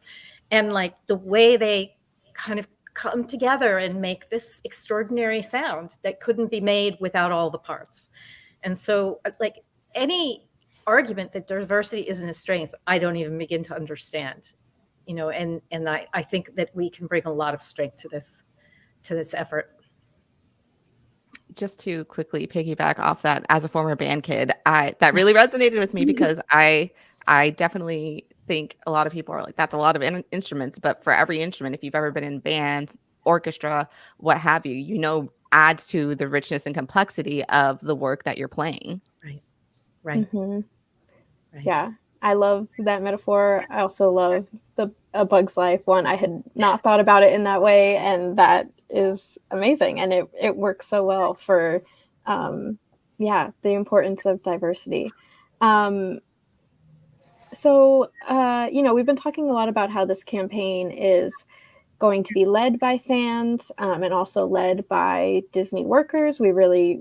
And like the way they kind of come together and make this extraordinary sound that couldn't be made without all the parts. And so like any argument that diversity isn't a strength, I don't even begin to understand, you know, and I think that we can bring a lot of strength to this effort. Just to quickly piggyback off that, as a former band kid, that really resonated with me because I definitely think a lot of people are like, that's a lot of instruments, but for every instrument, if you've ever been in band, orchestra, what have you, you know, adds to the richness and complexity of the work that you're playing. Right. Right. Yeah, I love that metaphor. I also love A Bug's Life one. I had not thought about it in that way, and that is amazing. And it works so well for, the importance of diversity. We've been talking a lot about how this campaign is going to be led by fans, and also led by Disney workers. We really,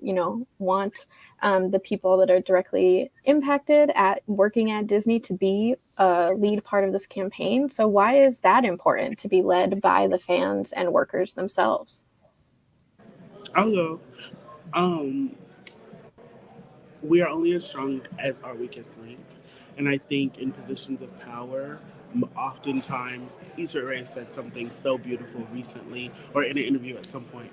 want the people that are directly impacted at working at Disney to be a lead part of this campaign. So why is that important, to be led by the fans and workers themselves? I'll go. We are only as strong as our weakest link. And I think in positions of power, oftentimes, Issa Rae said something so beautiful recently, or in an interview at some point.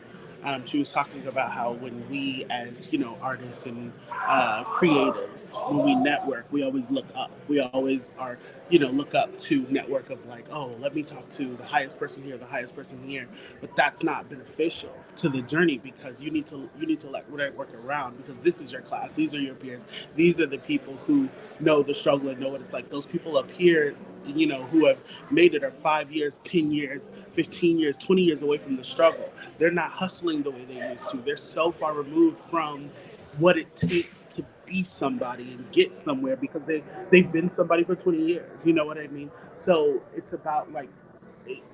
She was talking about how when we, as artists and creatives, when we network, we always look up. We always are, look up to network of like, oh, let me talk to the highest person here, the highest person here. But that's not beneficial to the journey, because you need to let network around, because this is your class, these are your peers, these are the people who know the struggle and know what it's like. Those people up here, who have made it, are 5 years, 10 years, 15 years, 20 years away from the struggle. They're not hustling the way they used to. They're so far removed from what it takes to be somebody and get somewhere, because they've been somebody for 20 years. You know what I mean? So it's about like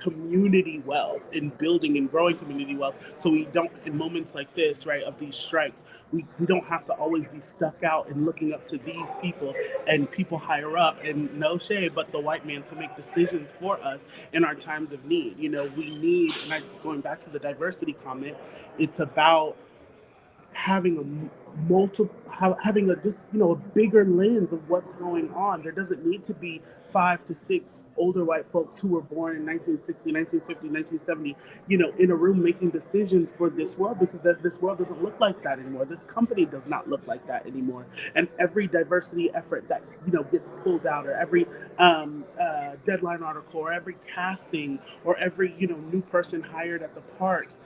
community wealth and building and growing community wealth, so we don't, in moments like this, right, of these strikes, we don't have to always be stuck out and looking up to these people and people higher up, and no shade, but the white man, to make decisions for us in our times of need. We need, and going back to the diversity comment, it's about having a bigger lens of what's going on. There doesn't need to be 5 to 6 older white folks who were born in 1960, 1950, 1970, in a room making decisions for this world, because this world doesn't look like that anymore. This company does not look like that anymore. And every diversity effort that, gets pulled out, or every deadline article, or every casting, or every, new person hired at the parks,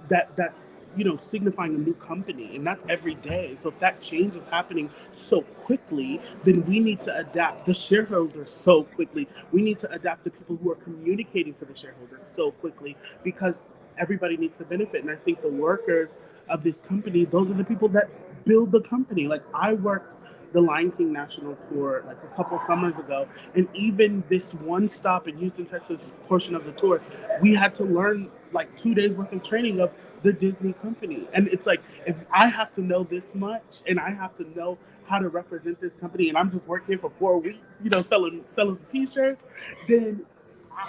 that's signifying a new company, and that's every day. So if that change is happening so quickly, then we need to adapt the shareholders so quickly. We need to adapt the people who are communicating to the shareholders so quickly, because everybody needs to benefit. And I think the workers of this company, those are the people that build the company. Like, I worked the Lion King national tour like a couple summers ago, and even this one stop in Houston, Texas portion of the tour, we had to learn like 2 days worth of training of the Disney company. And it's like, if I have to know this much, and I have to know how to represent this company, and I'm just working for 4 weeks, selling some t-shirts, then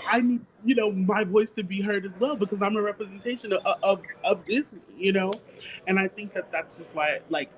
I need, my voice to be heard as well, because I'm a representation of Disney, And I think that's just why, like,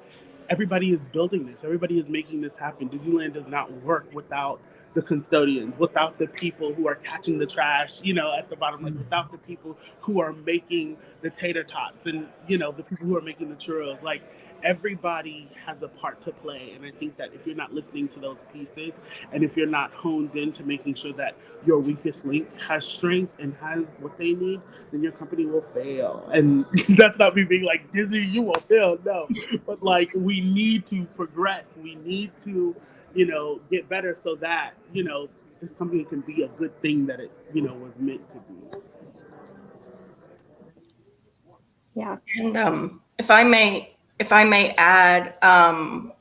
everybody is building this. Everybody is making this happen. Disneyland does not work without the custodians, without the people who are catching the trash, at the bottom, like, without the people who are making the tater tots, and, the people who are making the churros. Like, everybody has a part to play. And I think that if you're not listening to those pieces, and if you're not honed into making sure that your weakest link has strength and has what they need, then your company will fail. And that's not me being like, Disney, you will fail. No, but like, we need to progress. We need to, get better, so that, this company can be a good thing that it, was meant to be. Yeah. And if I may if I may add, I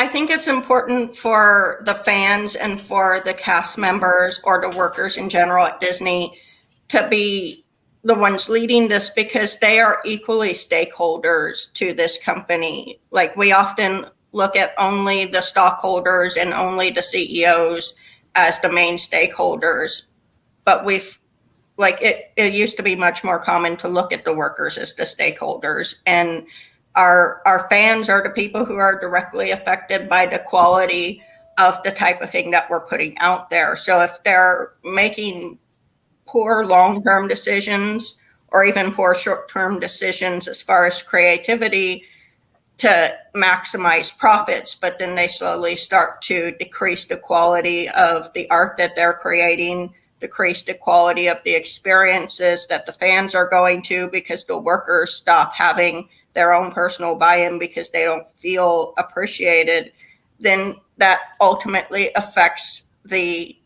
think it's important for the fans and for the cast members or the workers in general at Disney to be the ones leading this, because they are equally stakeholders to this company. Like, we often look at only the stockholders and only the CEOs as the main stakeholders, but it used to be much more common to look at the workers as the stakeholders. And our fans are the people who are directly affected by the quality of the type of thing that we're putting out there. So if they're making poor long-term decisions or even poor short-term decisions as far as creativity to maximize profits, but then they slowly start to decrease the quality of the art that they're creating, decrease the quality of the experiences that the fans are going to, because the workers stop having their own personal buy-in because they don't feel appreciated, then that ultimately affects the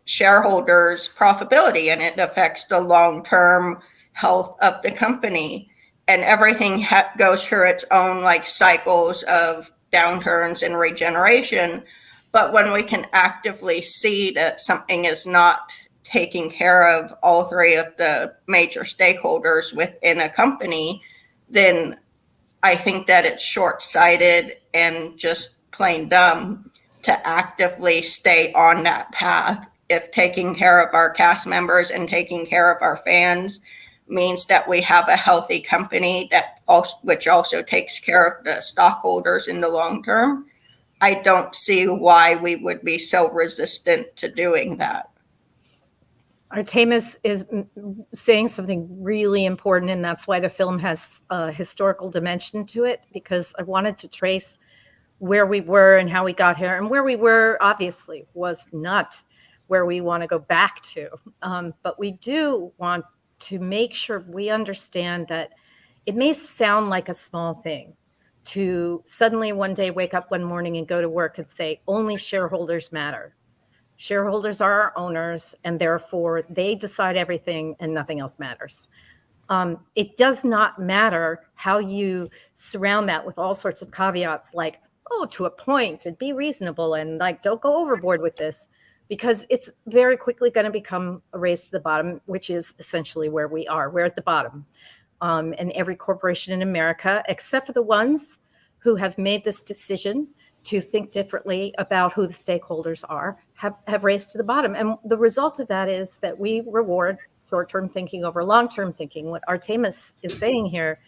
shareholders' profitability, and it affects the long-term health of the company. And everything goes through its own like cycles of downturns and regeneration. But when we can actively see that something is not taking care of all three of the major stakeholders within a company, then I think that it's short-sighted and just plain dumb to actively stay on that path. If taking care of our cast members and taking care of our fans means that we have a healthy company which also takes care of the stockholders in the long term, I don't see why we would be so resistant to doing that. Artemis is saying something really important, and that's why the film has a historical dimension to it, because I wanted to trace where we were and how we got here. And where we were, obviously, was not where we want to go back to. But we do want to make sure we understand that it may sound like a small thing to suddenly one day wake up one morning and go to work and say, only shareholders matter. Shareholders are our owners, and therefore they decide everything and nothing else matters. It does not matter how you surround that with all sorts of caveats like, oh, to a point, and be reasonable, and like, don't go overboard with this, because it's very quickly going to become a race to the bottom, which is essentially where we are. We're at the bottom. And every corporation in America, except for the ones who have made this decision to think differently about who the stakeholders are, have raced to the bottom. And the result of that is that we reward short-term thinking over long-term thinking. What Artemis is saying here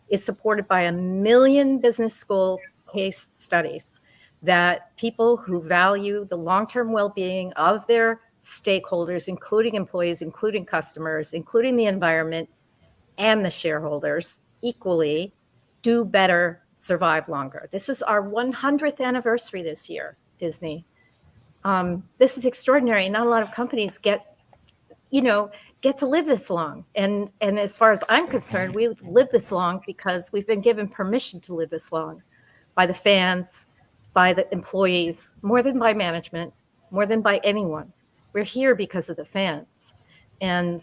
is supported by 1 million business school case studies that people who value the long-term well-being of their stakeholders, including employees, including customers, including the environment and the shareholders equally, do better, survive longer. This is our 100th anniversary this year, Disney. This is extraordinary. Not a lot of companies get to live this long. And as far as I'm concerned, we've lived this long because we've been given permission to live this long by the fans, by the employees, more than by management, more than by anyone. We're here because of the fans. And,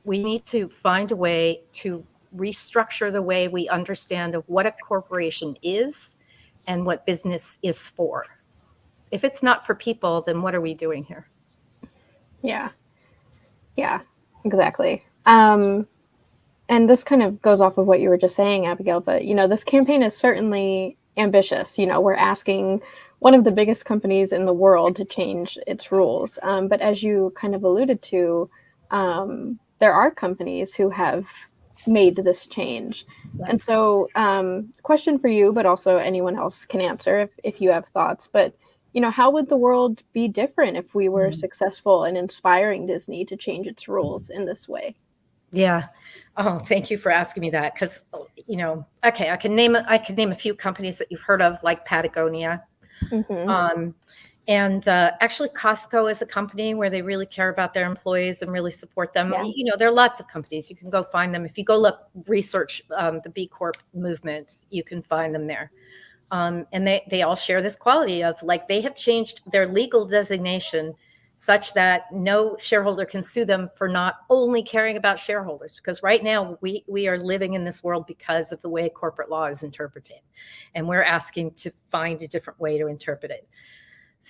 we need to find a way to restructure the way we understand of what a corporation is and what business is for. If it's not for people, then what are we doing here? Yeah, exactly. And this kind of goes off of what you were just saying, Abigail, but, this campaign is certainly ambitious. We're asking one of the biggest companies in the world to change its rules. But as you kind of alluded to, there are companies who have made this change. Yes. And so question for you, but also anyone else can answer if you have thoughts, but how would the world be different if we were successful in inspiring Disney to change its rules in this way? Yeah. Oh, thank you for asking me that. Because, okay, I can name a few companies that you've heard of, like Patagonia. Mm-hmm. Actually, Costco is a company where they really care about their employees and really support them. Yeah. There are lots of companies. You can go find them. If you go research the B Corp movements, you can find them there. And they all share this quality of, like, they have changed their legal designation such that no shareholder can sue them for not only caring about shareholders. Because right now we are living in this world because of the way corporate law is interpreted. And we're asking to find a different way to interpret it.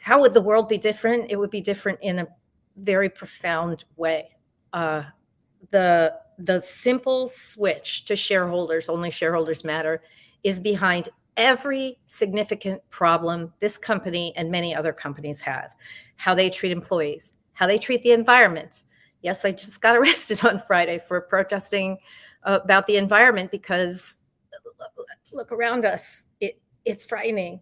How would the world be different? It would be different in a very profound way. The simple switch to shareholders, only shareholders matter, is behind every significant problem this company and many other companies have. How they treat employees, how they treat the environment. Yes, I just got arrested on Friday for protesting about the environment because look around us. It's frightening.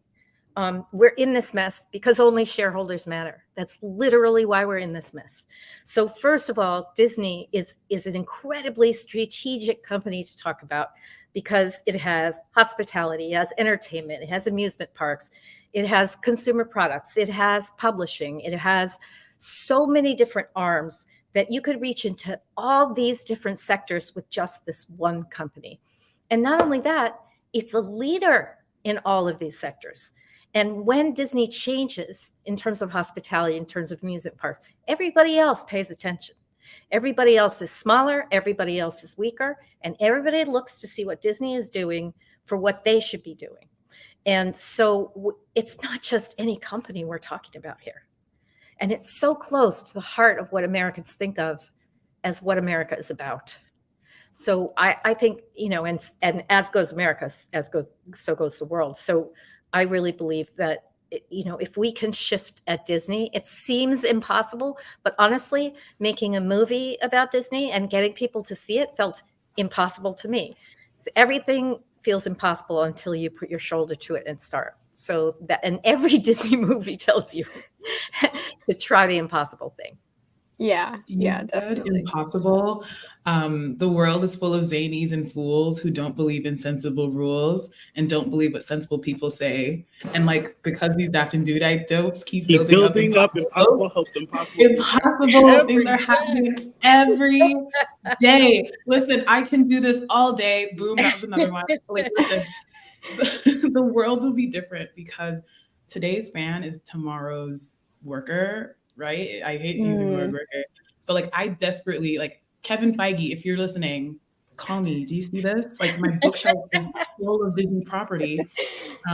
We're in this mess because only shareholders matter. That's literally why we're in this mess. So first of all, Disney is an incredibly strategic company to talk about because it has hospitality, it has entertainment, it has amusement parks, it has consumer products, it has publishing, it has so many different arms that you could reach into all these different sectors with just this one company. And not only that, it's a leader in all of these sectors. And when Disney changes in terms of hospitality, in terms of amusement parks, everybody else pays attention. Everybody else is smaller, everybody else is weaker, and everybody looks to see what Disney is doing for what they should be doing. And so it's not just any company we're talking about here. And it's so close to the heart of what Americans think of as what America is about. So I think, and as goes America, so goes the world. So I really believe that, if we can shift at Disney, it seems impossible, but honestly, making a movie about Disney and getting people to see it felt impossible to me. So everything feels impossible until you put your shoulder to it and start. So that, and every Disney movie tells you to try the impossible thing. Yeah, definitely. Impossible. The world is full of zanies and fools who don't believe in sensible rules and don't believe what sensible people say. And because these daft and dudite dopes keep building up impossible hopes, impossible things are happening every day. Listen, I can do this all day. Boom, that was another one. Listen, the world will be different because today's fan is tomorrow's worker. Right? I hate using the word worker, but I desperately, Kevin Feige, if you're listening, call me. Do you see this? My bookshelf is full of Disney property.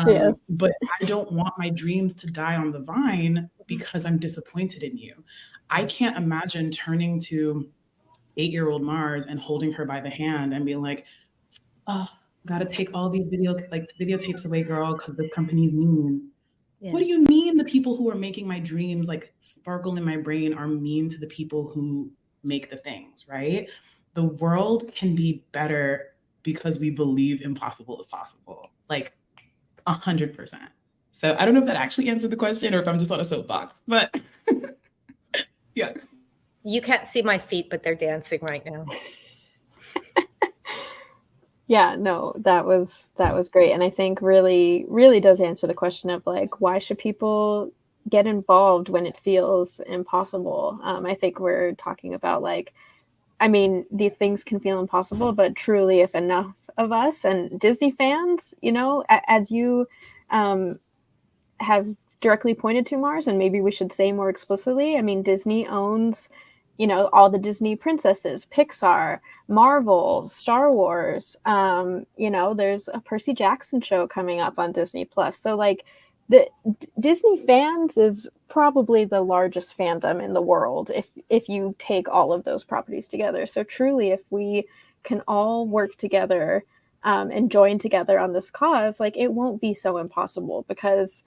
Yes. But I don't want my dreams to die on the vine because I'm disappointed in you. I can't imagine turning to 8-year-old Mars and holding her by the hand and being like, oh, gotta take all these videotapes away, girl, because this company's mean. Yeah. What do you mean the people who are making my dreams sparkle in my brain are mean to the people who make the things, right? The world can be better because we believe impossible is possible, 100%. So I don't know if that actually answered the question or if I'm just on a soapbox, but yeah. You can't see my feet, but they're dancing right now. Yeah, no, that was great. And I think really, really does answer the question of why should people get involved when it feels impossible? I think we're talking about these things can feel impossible, but truly if enough of us and Disney fans, as you have directly pointed to, Mars, and maybe we should say more explicitly, Disney owns all the Disney princesses, Pixar, Marvel, Star Wars. There's a Percy Jackson show coming up on Disney Plus. So the Disney fans is probably the largest fandom in the world if you take all of those properties together. So truly, if we can all work together and join together on this cause, it won't be so impossible because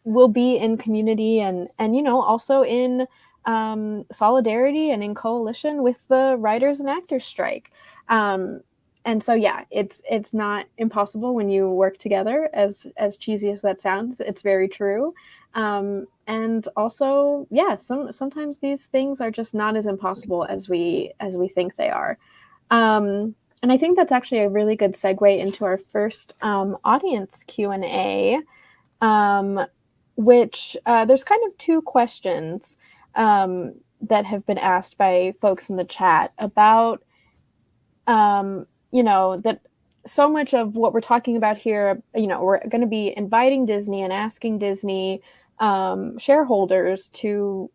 we'll be in community and also in solidarity and in coalition with the writers and actors strike. And so, yeah, it's not impossible when you work together, as cheesy as that sounds. It's very true. And also, yeah, sometimes these things are just not as impossible as we think they are. And I think that's actually a really good segue into our first audience Q&A, which there's kind of two questions that have been asked by folks in the chat about, that so much of what we're talking about here, we're going to be inviting Disney and asking Disney shareholders to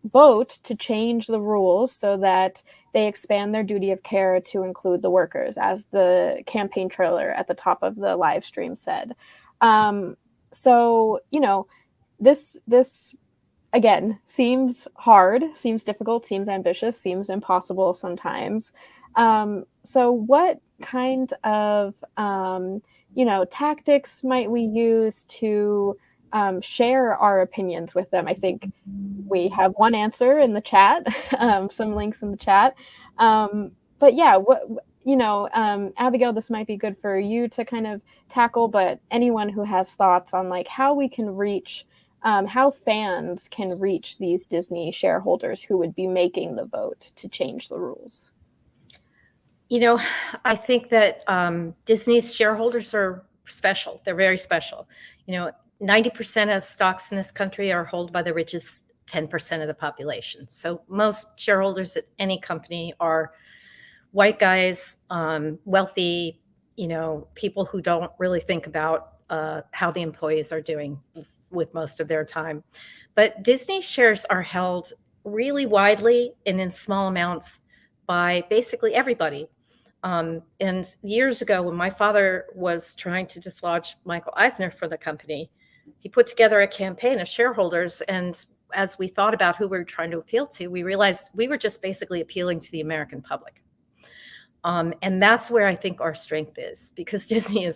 vote to change the rules so that they expand their duty of care to include the workers, as the campaign trailer at the top of the live stream said. So, you know, this again seems hard, seems difficult, seems ambitious, seems impossible sometimes. So what kind of tactics might we use to share our opinions with them? I think we have one answer in the chat, some links in the chat. But yeah, Abigail, this might be good for you to kind of tackle, but anyone who has thoughts on like how we can reach, how fans can reach these Disney shareholders who would be making the vote to change the rules. You know, I think that Disney's shareholders are special. They're very special. 90% of stocks in this country are held by the richest 10% of the population. So most shareholders at any company are white guys, wealthy, people who don't really think about how the employees are doing with most of their time. But Disney shares are held really widely and in small amounts by basically everybody. And years ago, when my father was trying to dislodge Michael Eisner for the company, he put together a campaign of shareholders. And as we thought about who we were trying to appeal to, we realized we were just basically appealing to the American public. And that's where I think our strength is, because Disney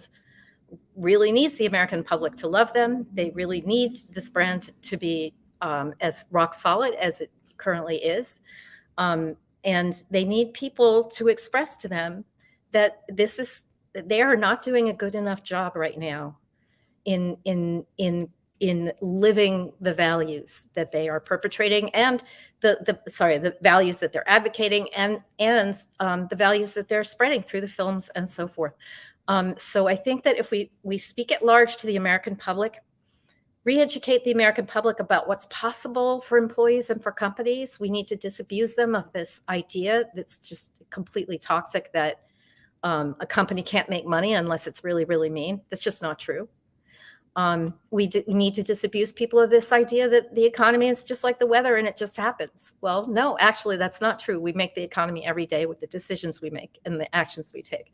really needs the American public to love them. They really need this brand to be as rock solid as it currently is. And they need people to express to them that they are not doing a good enough job right now in living the values that they are perpetrating, and the values that they're advocating, and the values that they're spreading through the films and so forth. So I think that if we speak at large to the American public, re-educate the American public about what's possible for employees and for companies. We need to disabuse them of this idea that's just completely toxic, that a company can't make money unless it's really, really mean. That's just not true. We need to disabuse people of this idea that the economy is just like the weather and it just happens. Well, no, actually, that's not true. We make the economy every day with the decisions we make and the actions we take.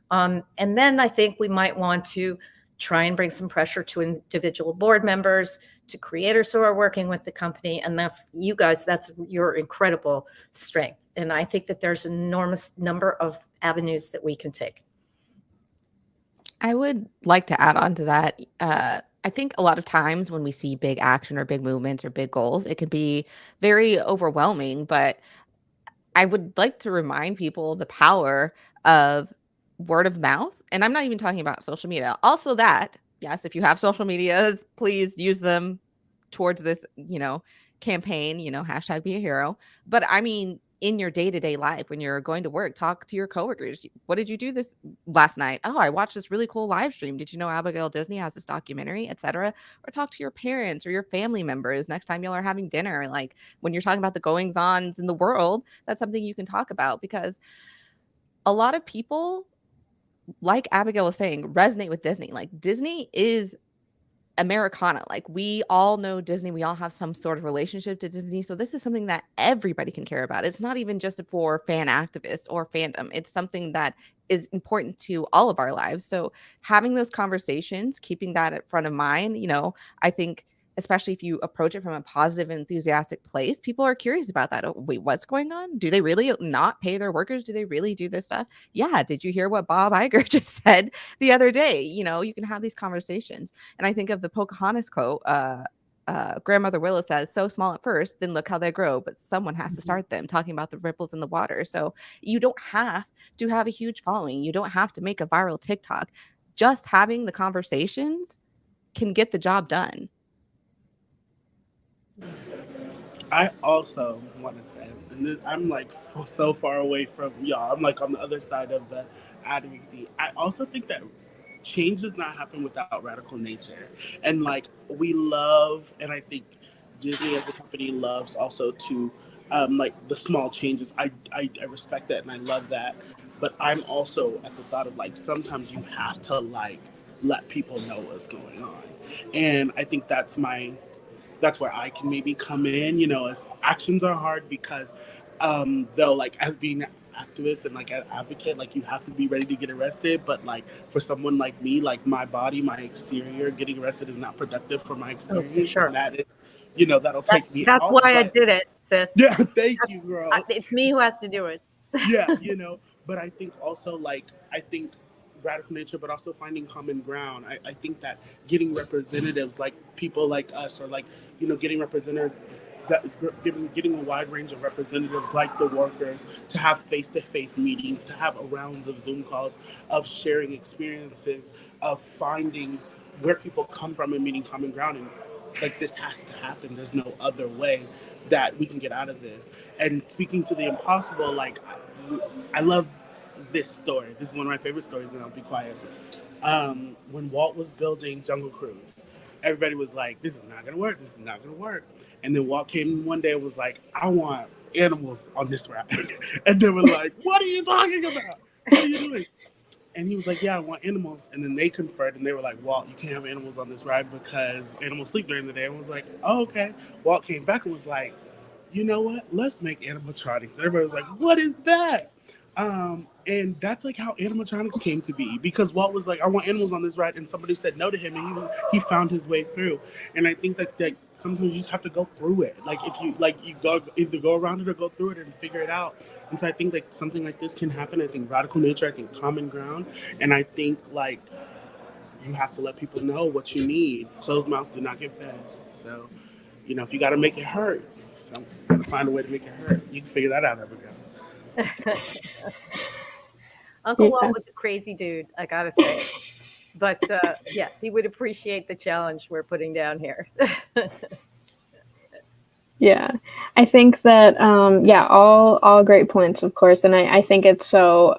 And then I think we might want to try and bring some pressure to individual board members, to creators who are working with the company. And that's you guys, that's your incredible strength. And I think that there's an enormous number of avenues that we can take. I would like to add on to that. I think a lot of times when we see big action or big movements or big goals, it can be very overwhelming. But I would like to remind people the power of word of mouth. And I'm not even talking about social media. Also that, yes, if you have social medias, please use them towards this, campaign, hashtag be a hero. But I mean, in your day-to-day life, when you're going to work, talk to your coworkers. What did you do this last night? Oh, I watched this really cool live stream. Did you know Abigail Disney has this documentary, etc.? Or talk to your parents or your family members next time y'all are having dinner. Like when you're talking about the goings-ons in the world, that's something you can talk about, because a lot of people, like Abigail was saying, resonate with Disney. Like Disney is Americana. Like we all know Disney. We all have some sort of relationship to Disney. So this is something that everybody can care about. It's not even just for fan activists or fandom. It's something that is important to all of our lives. So having those conversations, keeping that at front of mind, I think especially if you approach it from a positive, enthusiastic place, people are curious about that. Oh, wait, what's going on? Do they really not pay their workers? Do they really do this stuff? Yeah. Did you hear what Bob Iger just said the other day? You can have these conversations. And I think of the Pocahontas quote, Grandmother Willow says, so small at first, then look how they grow, but someone has to start them, talking about the ripples in the water. So you don't have to have a huge following. You don't have to make a viral TikTok. Just having the conversations can get the job done. I also want to say, and I'm like so far away from y'all. I'm like on the other side of the advocacy. I also think that change does not happen without radical nature. And like we love, and I think Disney as a company loves also to like the small changes. I respect that and I love that. But I'm also at the thought of like sometimes you have to like let people know what's going on. And I think that's my that's where I can maybe come in, as actions are hard because though, like, as being activist and like an advocate, like, you have to be ready to get arrested, but like for someone like me, like my body, my exterior, getting arrested is not productive for my Oh, for experience, sure. and that is, that'll That, take me that's out. why I But did it, sis. yeah, thank you, girl. It's me who has to do it. Yeah, but I think also, like, I think radical nature, but also finding common ground. I think that getting representatives like people like us, or like, getting representatives, that getting a wide range of representatives like the workers, to have face-to-face meetings, to have rounds of Zoom calls, of sharing experiences, of finding where people come from and meeting common ground. And like, this has to happen. There's no other way that we can get out of this. And speaking to the impossible, like, I love this story. This is one of my favorite stories, and I'll be quiet. When Walt was building Jungle Cruise, everybody was like, this is not going to work. This is not going to work. And then Walt came one day and was like, I want animals on this ride. And they were like, what are you talking about? What are you doing? And he was like, yeah, I want animals. And then they conferred, and they were like, Walt, you can't have animals on this ride because animals sleep during the day. And was like, oh, okay. Walt came back and was like, you know what? Let's make animatronics. Everybody was like, what is that? And that's like how animatronics came to be, because Walt was like, I want animals on this ride, and somebody said no to him, and he found his way through. And I think that sometimes you just have to go through it. Like, if you go either go around it or go through it and figure it out. And so I think like something like this can happen. I think radical nature, I think common ground, and I think like you have to let people know what you need. Closed mouth do not get fed. So, if you got to make it hurt, you got to find a way to make it hurt. You can figure that out, Abigail. Uncle Walt was a crazy dude, I gotta say. But yeah, he would appreciate the challenge we're putting down here. Yeah, I think that all great points, of course, and I think it's so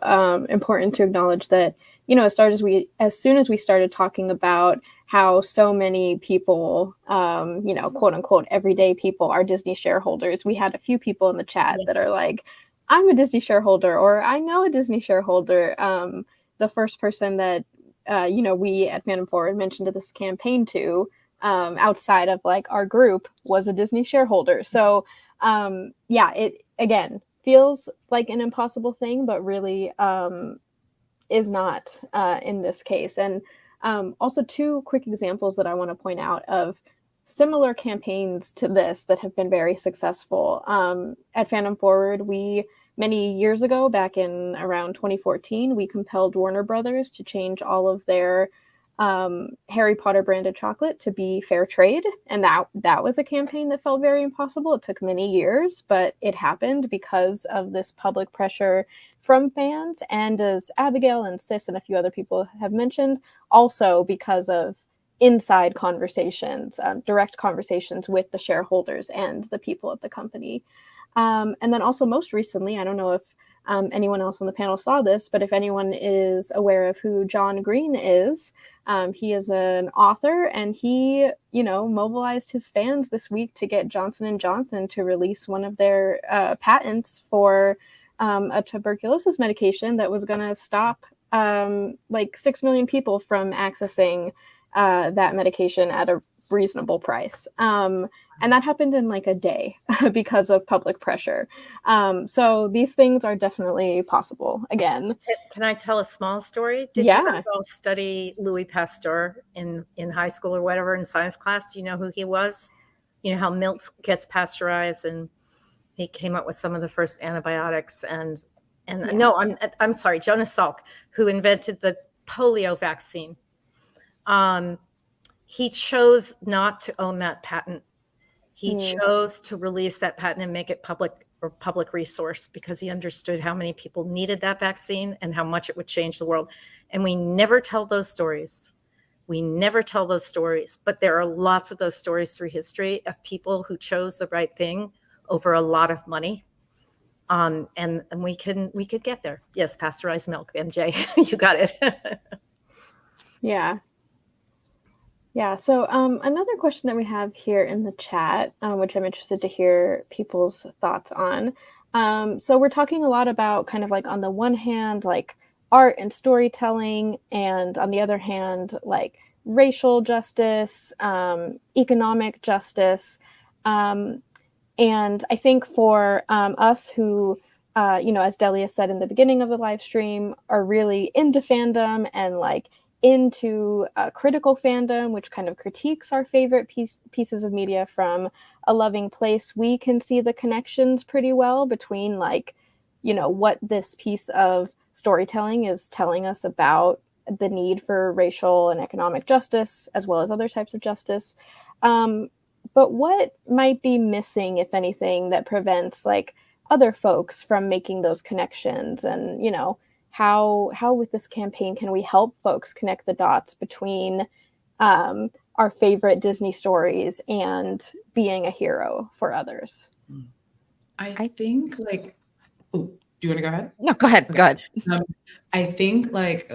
important to acknowledge that, as soon as we started talking about how so many people, quote unquote everyday people, are Disney shareholders, we had a few people in the chat that are like, I'm a Disney shareholder, or I know a Disney shareholder. The first person that we at Fandom Forward mentioned to this campaign to, outside of like our group, was a Disney shareholder. So it again feels like an impossible thing, but really is not in this case. And also, two quick examples that I want to point out of similar campaigns to this that have been very successful. At Fandom Forward, many years ago, back in around 2014, we compelled Warner Brothers to change all of their Harry Potter branded chocolate to be fair trade. And that was a campaign that felt very impossible. It took many years, but it happened because of this public pressure from fans. And as Abigail and Sis and a few other people have mentioned, also because of inside conversations, direct conversations with the shareholders and the people at the company. And then also most recently, I don't know if anyone else on the panel saw this, but if anyone is aware of who John Green is, he is an author, and he, mobilized his fans this week to get Johnson & Johnson to release one of their patents for a tuberculosis medication that was going to stop like 6 million people from accessing that medication at a reasonable price. And that happened in like a day because of public pressure. So these things are definitely possible. Again, can I tell a small story? Did you guys all study Louis Pasteur in high school or whatever in science class? Do you know who he was? You know how milk gets pasteurized, and he came up with some of the first antibiotics. And no, I'm sorry, Jonas Salk, who invented the polio vaccine. He chose not to own that patent. He chose to release that patent and make it public resource, because he understood how many people needed that vaccine and how much it would change the world. And we never tell those stories. But there are lots of those stories through history of people who chose the right thing over a lot of money. And we could get there. Yes, pasteurized milk, MJ, you got it. Yeah. So another question that we have here in the chat, which I'm interested to hear people's thoughts on. So we're talking a lot about kind of like, on the one hand, like art and storytelling, and on the other hand, like racial justice, economic justice. And I think for us who, as Delia said in the beginning of the live stream, are really into fandom and like into critical fandom, which kind of critiques our favorite pieces of media from a loving place, we can see the connections pretty well between like, what this piece of storytelling is telling us about the need for racial and economic justice, as well as other types of justice. But what might be missing, if anything, that prevents like other folks from making those connections? And how with this campaign can we help folks connect the dots between our favorite Disney stories and being a hero for others? I think like, oh, do you want to go ahead? No, go ahead. Okay. Go ahead. I think like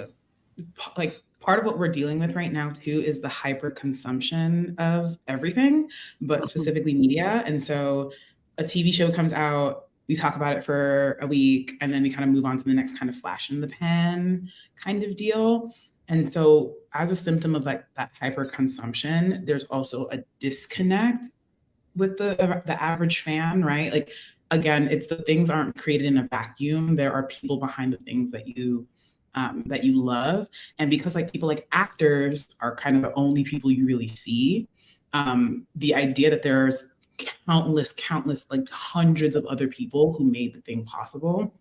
part of what we're dealing with right now too is the hyper consumption of everything, but specifically media. And so a TV show comes out, we talk about it for a week, and then we kind of move on to the next kind of flash in the pan kind of deal. And so as a symptom of like that hyper consumption, there's also a disconnect with the average fan, right? Like again, it's the things aren't created in a vacuum. There are people behind the things that you love, and because like people like actors are kind of the only people you really see, the idea that there's countless like hundreds of other people who made the thing possible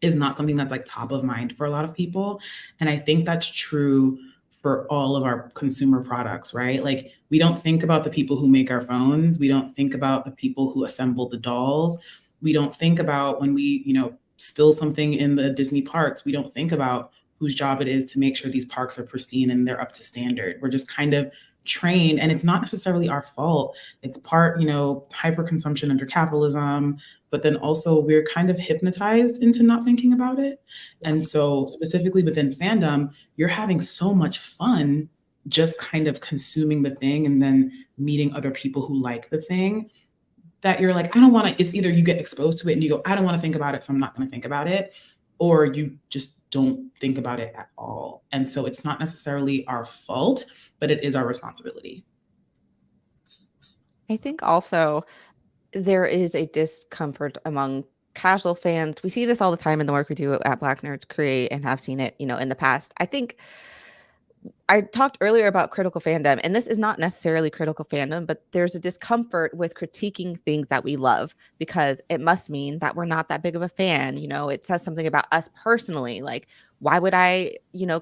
is not something that's like top of mind for a lot of people. And I think that's true for all of our consumer products, right? Like we don't think about the people who make our phones. We don't think about the people who assemble the dolls. We don't think about when we, spill something in the Disney parks. We don't think about whose job it is to make sure these parks are pristine and they're up to standard. We're just kind of trained, and it's not necessarily our fault. It's part, hyper consumption under capitalism, but then also we're kind of hypnotized into not thinking about it. And so specifically within fandom, you're having so much fun just kind of consuming the thing and then meeting other people who like the thing, that you're like, I don't want to, it's either you get exposed to it and you go, I don't want to think about it, so I'm not going to think about it, or you just don't think about it at all. And so it's not necessarily our fault, but it is our responsibility. I think also there is a discomfort among casual fans. We see this all the time in the work we do at Black Nerds Create and have seen it, in the past. I think I talked earlier about critical fandom, and this is not necessarily critical fandom, but there's a discomfort with critiquing things that we love because it must mean that we're not that big of a fan. It says something about us personally. Like, why would I,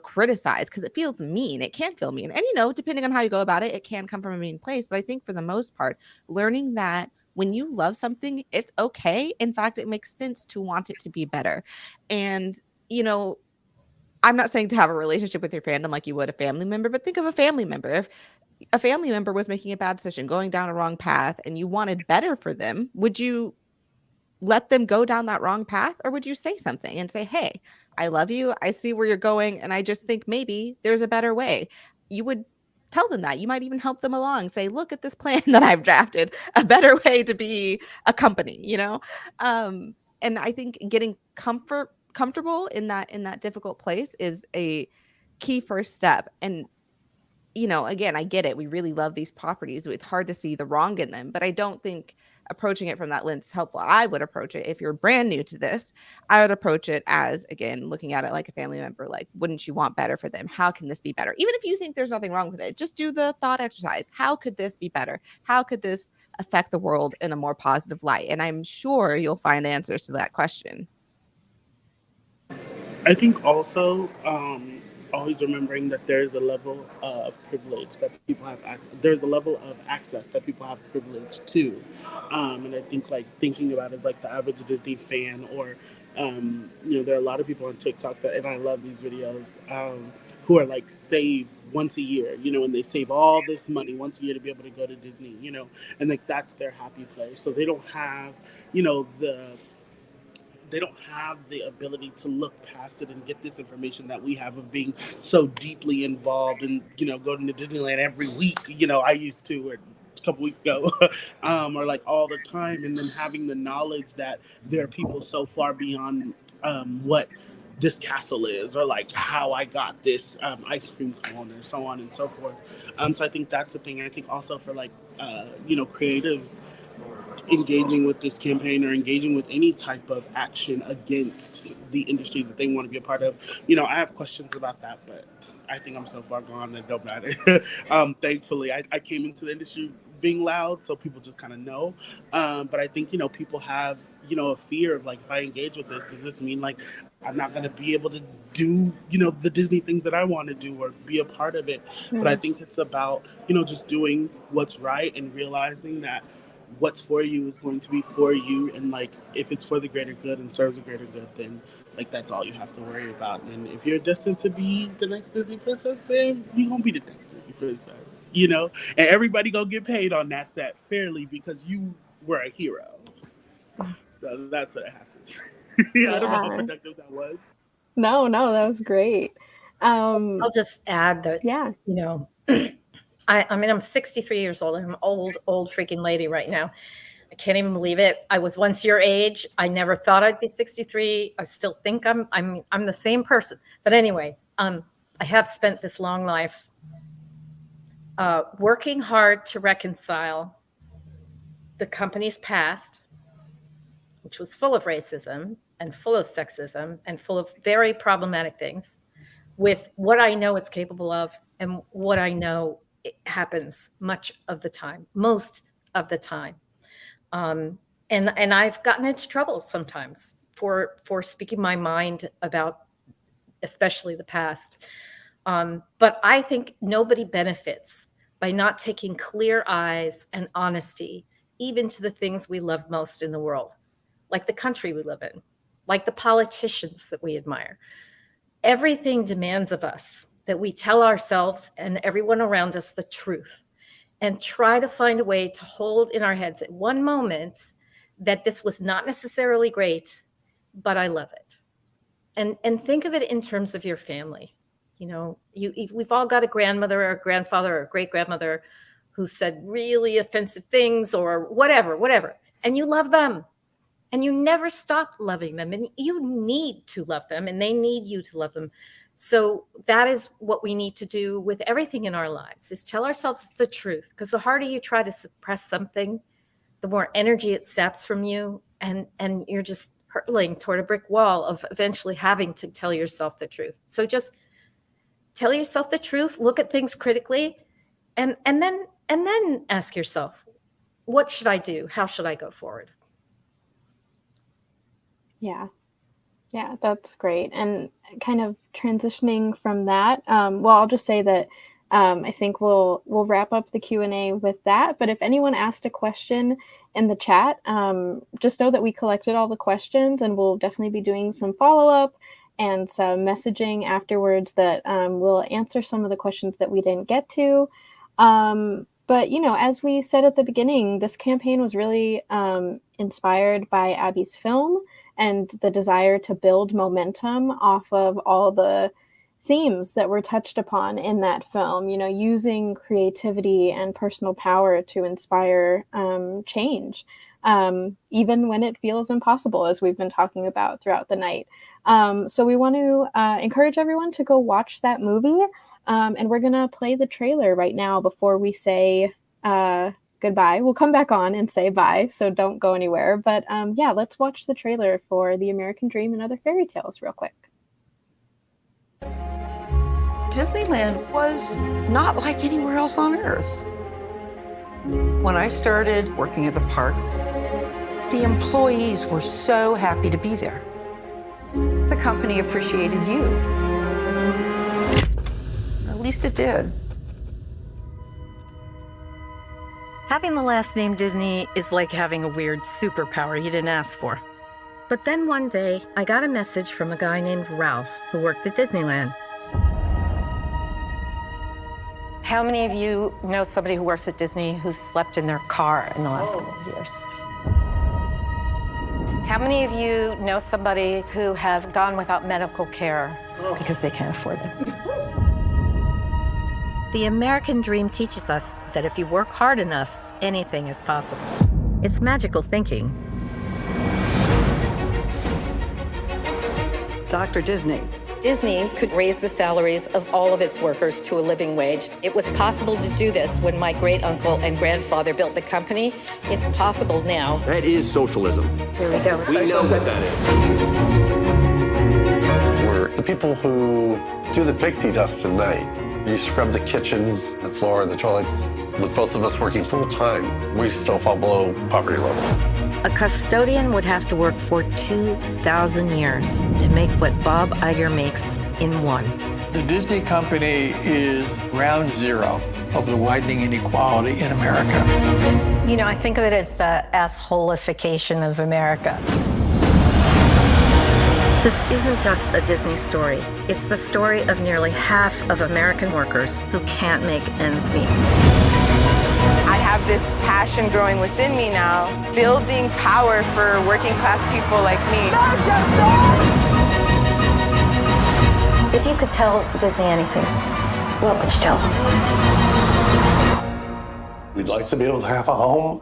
criticize? Because it feels mean. It can feel mean. And, depending on how you go about it, it can come from a mean place. But I think for the most part, learning that when you love something, it's okay. In fact, it makes sense to want it to be better. And, I'm not saying to have a relationship with your fandom like you would a family member, but think of a family member. If a family member was making a bad decision, going down a wrong path, and you wanted better for them, would you let them go down that wrong path? Or would you say something and say, hey, I love you, I see where you're going, and I just think maybe there's a better way? You would tell them that. You might even help them along, say, look at this plan that I've drafted, a better way to be a company, and I think getting comfortable in that difficult place is a key first step. And again, I get it, we really love these properties, it's hard to see the wrong in them, but I don't think approaching it from that lens is helpful. I would approach it, if you're brand new to this, I would approach it as, again, looking at it like a family member. Like, wouldn't you want better for them? How can this be better? Even if you think there's nothing wrong with it, just do the thought exercise. How could this be better? How could this affect the world in a more positive light? And I'm sure you'll find answers to that question. I think also always remembering that there's a level of privilege that people have. There's a level of access that people have privilege to, and I think like thinking about it as like the average Disney fan, or there are a lot of people on TikTok that, and I love these videos, who are like save once a year, and they save all this money once a year to be able to go to Disney, and like that's their happy place. So they don't have, they don't have the ability to look past it and get this information that we have of being so deeply involved and, going to Disneyland every week, I used to, or a couple weeks ago, or like all the time. And then having the knowledge that there are people so far beyond what this castle is, or like how I got this ice cream cone, and so on and so forth. So I think that's a thing. I think also for like creatives engaging with this campaign or engaging with any type of action against the industry that they want to be a part of. I have questions about that, but I think I'm so far gone that it don't matter. Thankfully, I came into the industry being loud, so people just kind of know. But I think, people have, a fear of like, if I engage with this, does this mean like I'm not going to be able to do, the Disney things that I want to do or be a part of it? But I think it's about, just doing what's right and realizing that what's for you is going to be for you, and like if it's for the greater good and serves the greater good, then like that's all you have to worry about. And if you're destined to be the next Disney princess, then you're gonna be the next Disney princess, and everybody gonna get paid on that set fairly because you were a hero. So that's what I have to say. I don't know how productive that was. No, that was great. I'll just add that, yeah. I'm 63 years old. I'm an old freaking lady right now. I can't even believe it. I was once your age. I never thought I'd be 63. I still think I'm the same person. But anyway, I have spent this long life working hard to reconcile the company's past, which was full of racism and full of sexism and full of very problematic things, with what I know it's capable of and what I know it happens most of the time. And I've gotten into trouble sometimes for speaking my mind about especially the past. But I think nobody benefits by not taking clear eyes and honesty, even to the things we love most in the world, like the country we live in, like the politicians that we admire. Everything demands of us that we tell ourselves and everyone around us the truth, and try to find a way to hold in our heads at one moment that this was not necessarily great, but I love it. And think of it in terms of your family. We've all got a grandmother or a grandfather or a great grandmother who said really offensive things or whatever, and you love them. And you never stop loving them, and you need to love them, and they need you to love them. So that is what we need to do with everything in our lives, is tell ourselves the truth. Because the harder you try to suppress something, the more energy it saps from you, and you're just hurtling toward a brick wall of eventually having to tell yourself the truth. So just tell yourself the truth, look at things critically, and then ask yourself, what should I do? How should I go forward? Yeah, that's great. And kind of transitioning from that, I'll just say that I think we'll wrap up the Q&A with that. But if anyone asked a question in the chat, just know that we collected all the questions, and we'll definitely be doing some follow-up and some messaging afterwards that will answer some of the questions that we didn't get to. But, as we said at the beginning, this campaign was really inspired by Abby's film and the desire to build momentum off of all the themes that were touched upon in that film, using creativity and personal power to inspire change, even when it feels impossible, as we've been talking about throughout the night. So we want to encourage everyone to go watch that movie. And we're going to play the trailer right now before we say goodbye. We'll come back on and say bye, so don't go anywhere. But let's watch the trailer for The American Dream and Other Fairy Tales real quick. Disneyland was not like anywhere else on Earth. When I started working at the park, the employees were so happy to be there. The company appreciated you. At least it did. Having the last name Disney is like having a weird superpower you didn't ask for. But then one day, I got a message from a guy named Ralph who worked at Disneyland. How many of you know somebody who works at Disney who slept in their car in the last couple of years? How many of you know somebody who have gone without medical care because they can't afford it? The American dream teaches us that if you work hard enough, anything is possible. It's magical thinking. Dr. Disney. Disney could raise the salaries of all of its workers to a living wage. It was possible to do this when my great uncle and grandfather built the company. It's possible now. That is socialism. Here we go. We know what that is. We're the people who do the pixie dust at night. You scrub the kitchens, the floor, the toilets. With both of us working full time, we still fall below poverty level. A custodian would have to work for 2,000 years to make what Bob Iger makes in one. The Disney company is ground zero of the widening inequality in America. You know, I think of it as the assholification of America. This isn't just a Disney story. It's the story of nearly half of American workers who can't make ends meet. I have this passion growing within me now, building power for working class people like me. Not justice! If you could tell Disney anything, what would you tell them? We'd like to be able to have a home.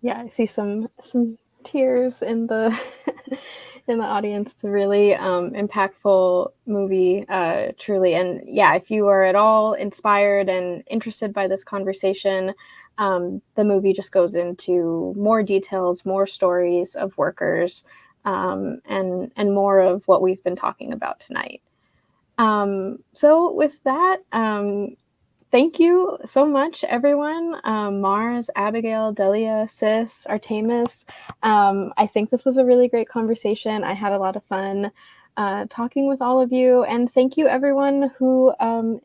Yeah, I see some tears in the in the audience. It's a really impactful movie, truly. And yeah, if you are at all inspired and interested by this conversation, the movie just goes into more details, more stories of workers, and more of what we've been talking about tonight. So with that, thank you so much, everyone. Mars, Abigail, Delia, Sis, Artemis. I think this was a really great conversation. I had a lot of fun talking with all of you. And thank you, everyone who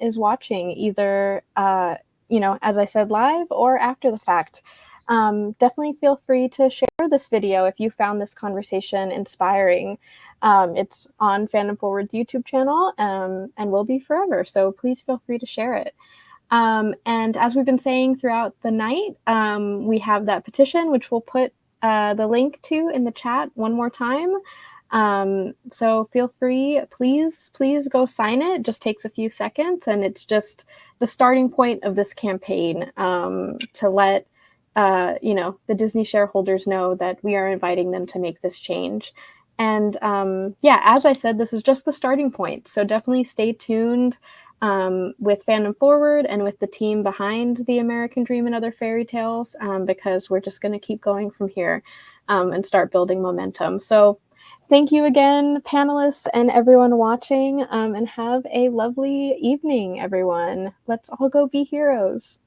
is watching, either, as I said, live or after the fact. Definitely feel free to share this video if you found this conversation inspiring. It's on Fandom Forward's YouTube channel and will be forever. So please feel free to share it. And as we've been saying throughout the night, we have that petition, which we'll put the link to in the chat one more time. So feel free, please go sign it. It just takes a few seconds, and it's just the starting point of this campaign to let the Disney shareholders know that we are inviting them to make this change. And as I said, this is just the starting point. So definitely stay tuned with Fandom Forward and with the team behind The American Dream and Other Fairy Tales, because we're just going to keep going from here and start building momentum. So thank you again, panelists and everyone watching, and have a lovely evening, everyone. Let's all go be heroes.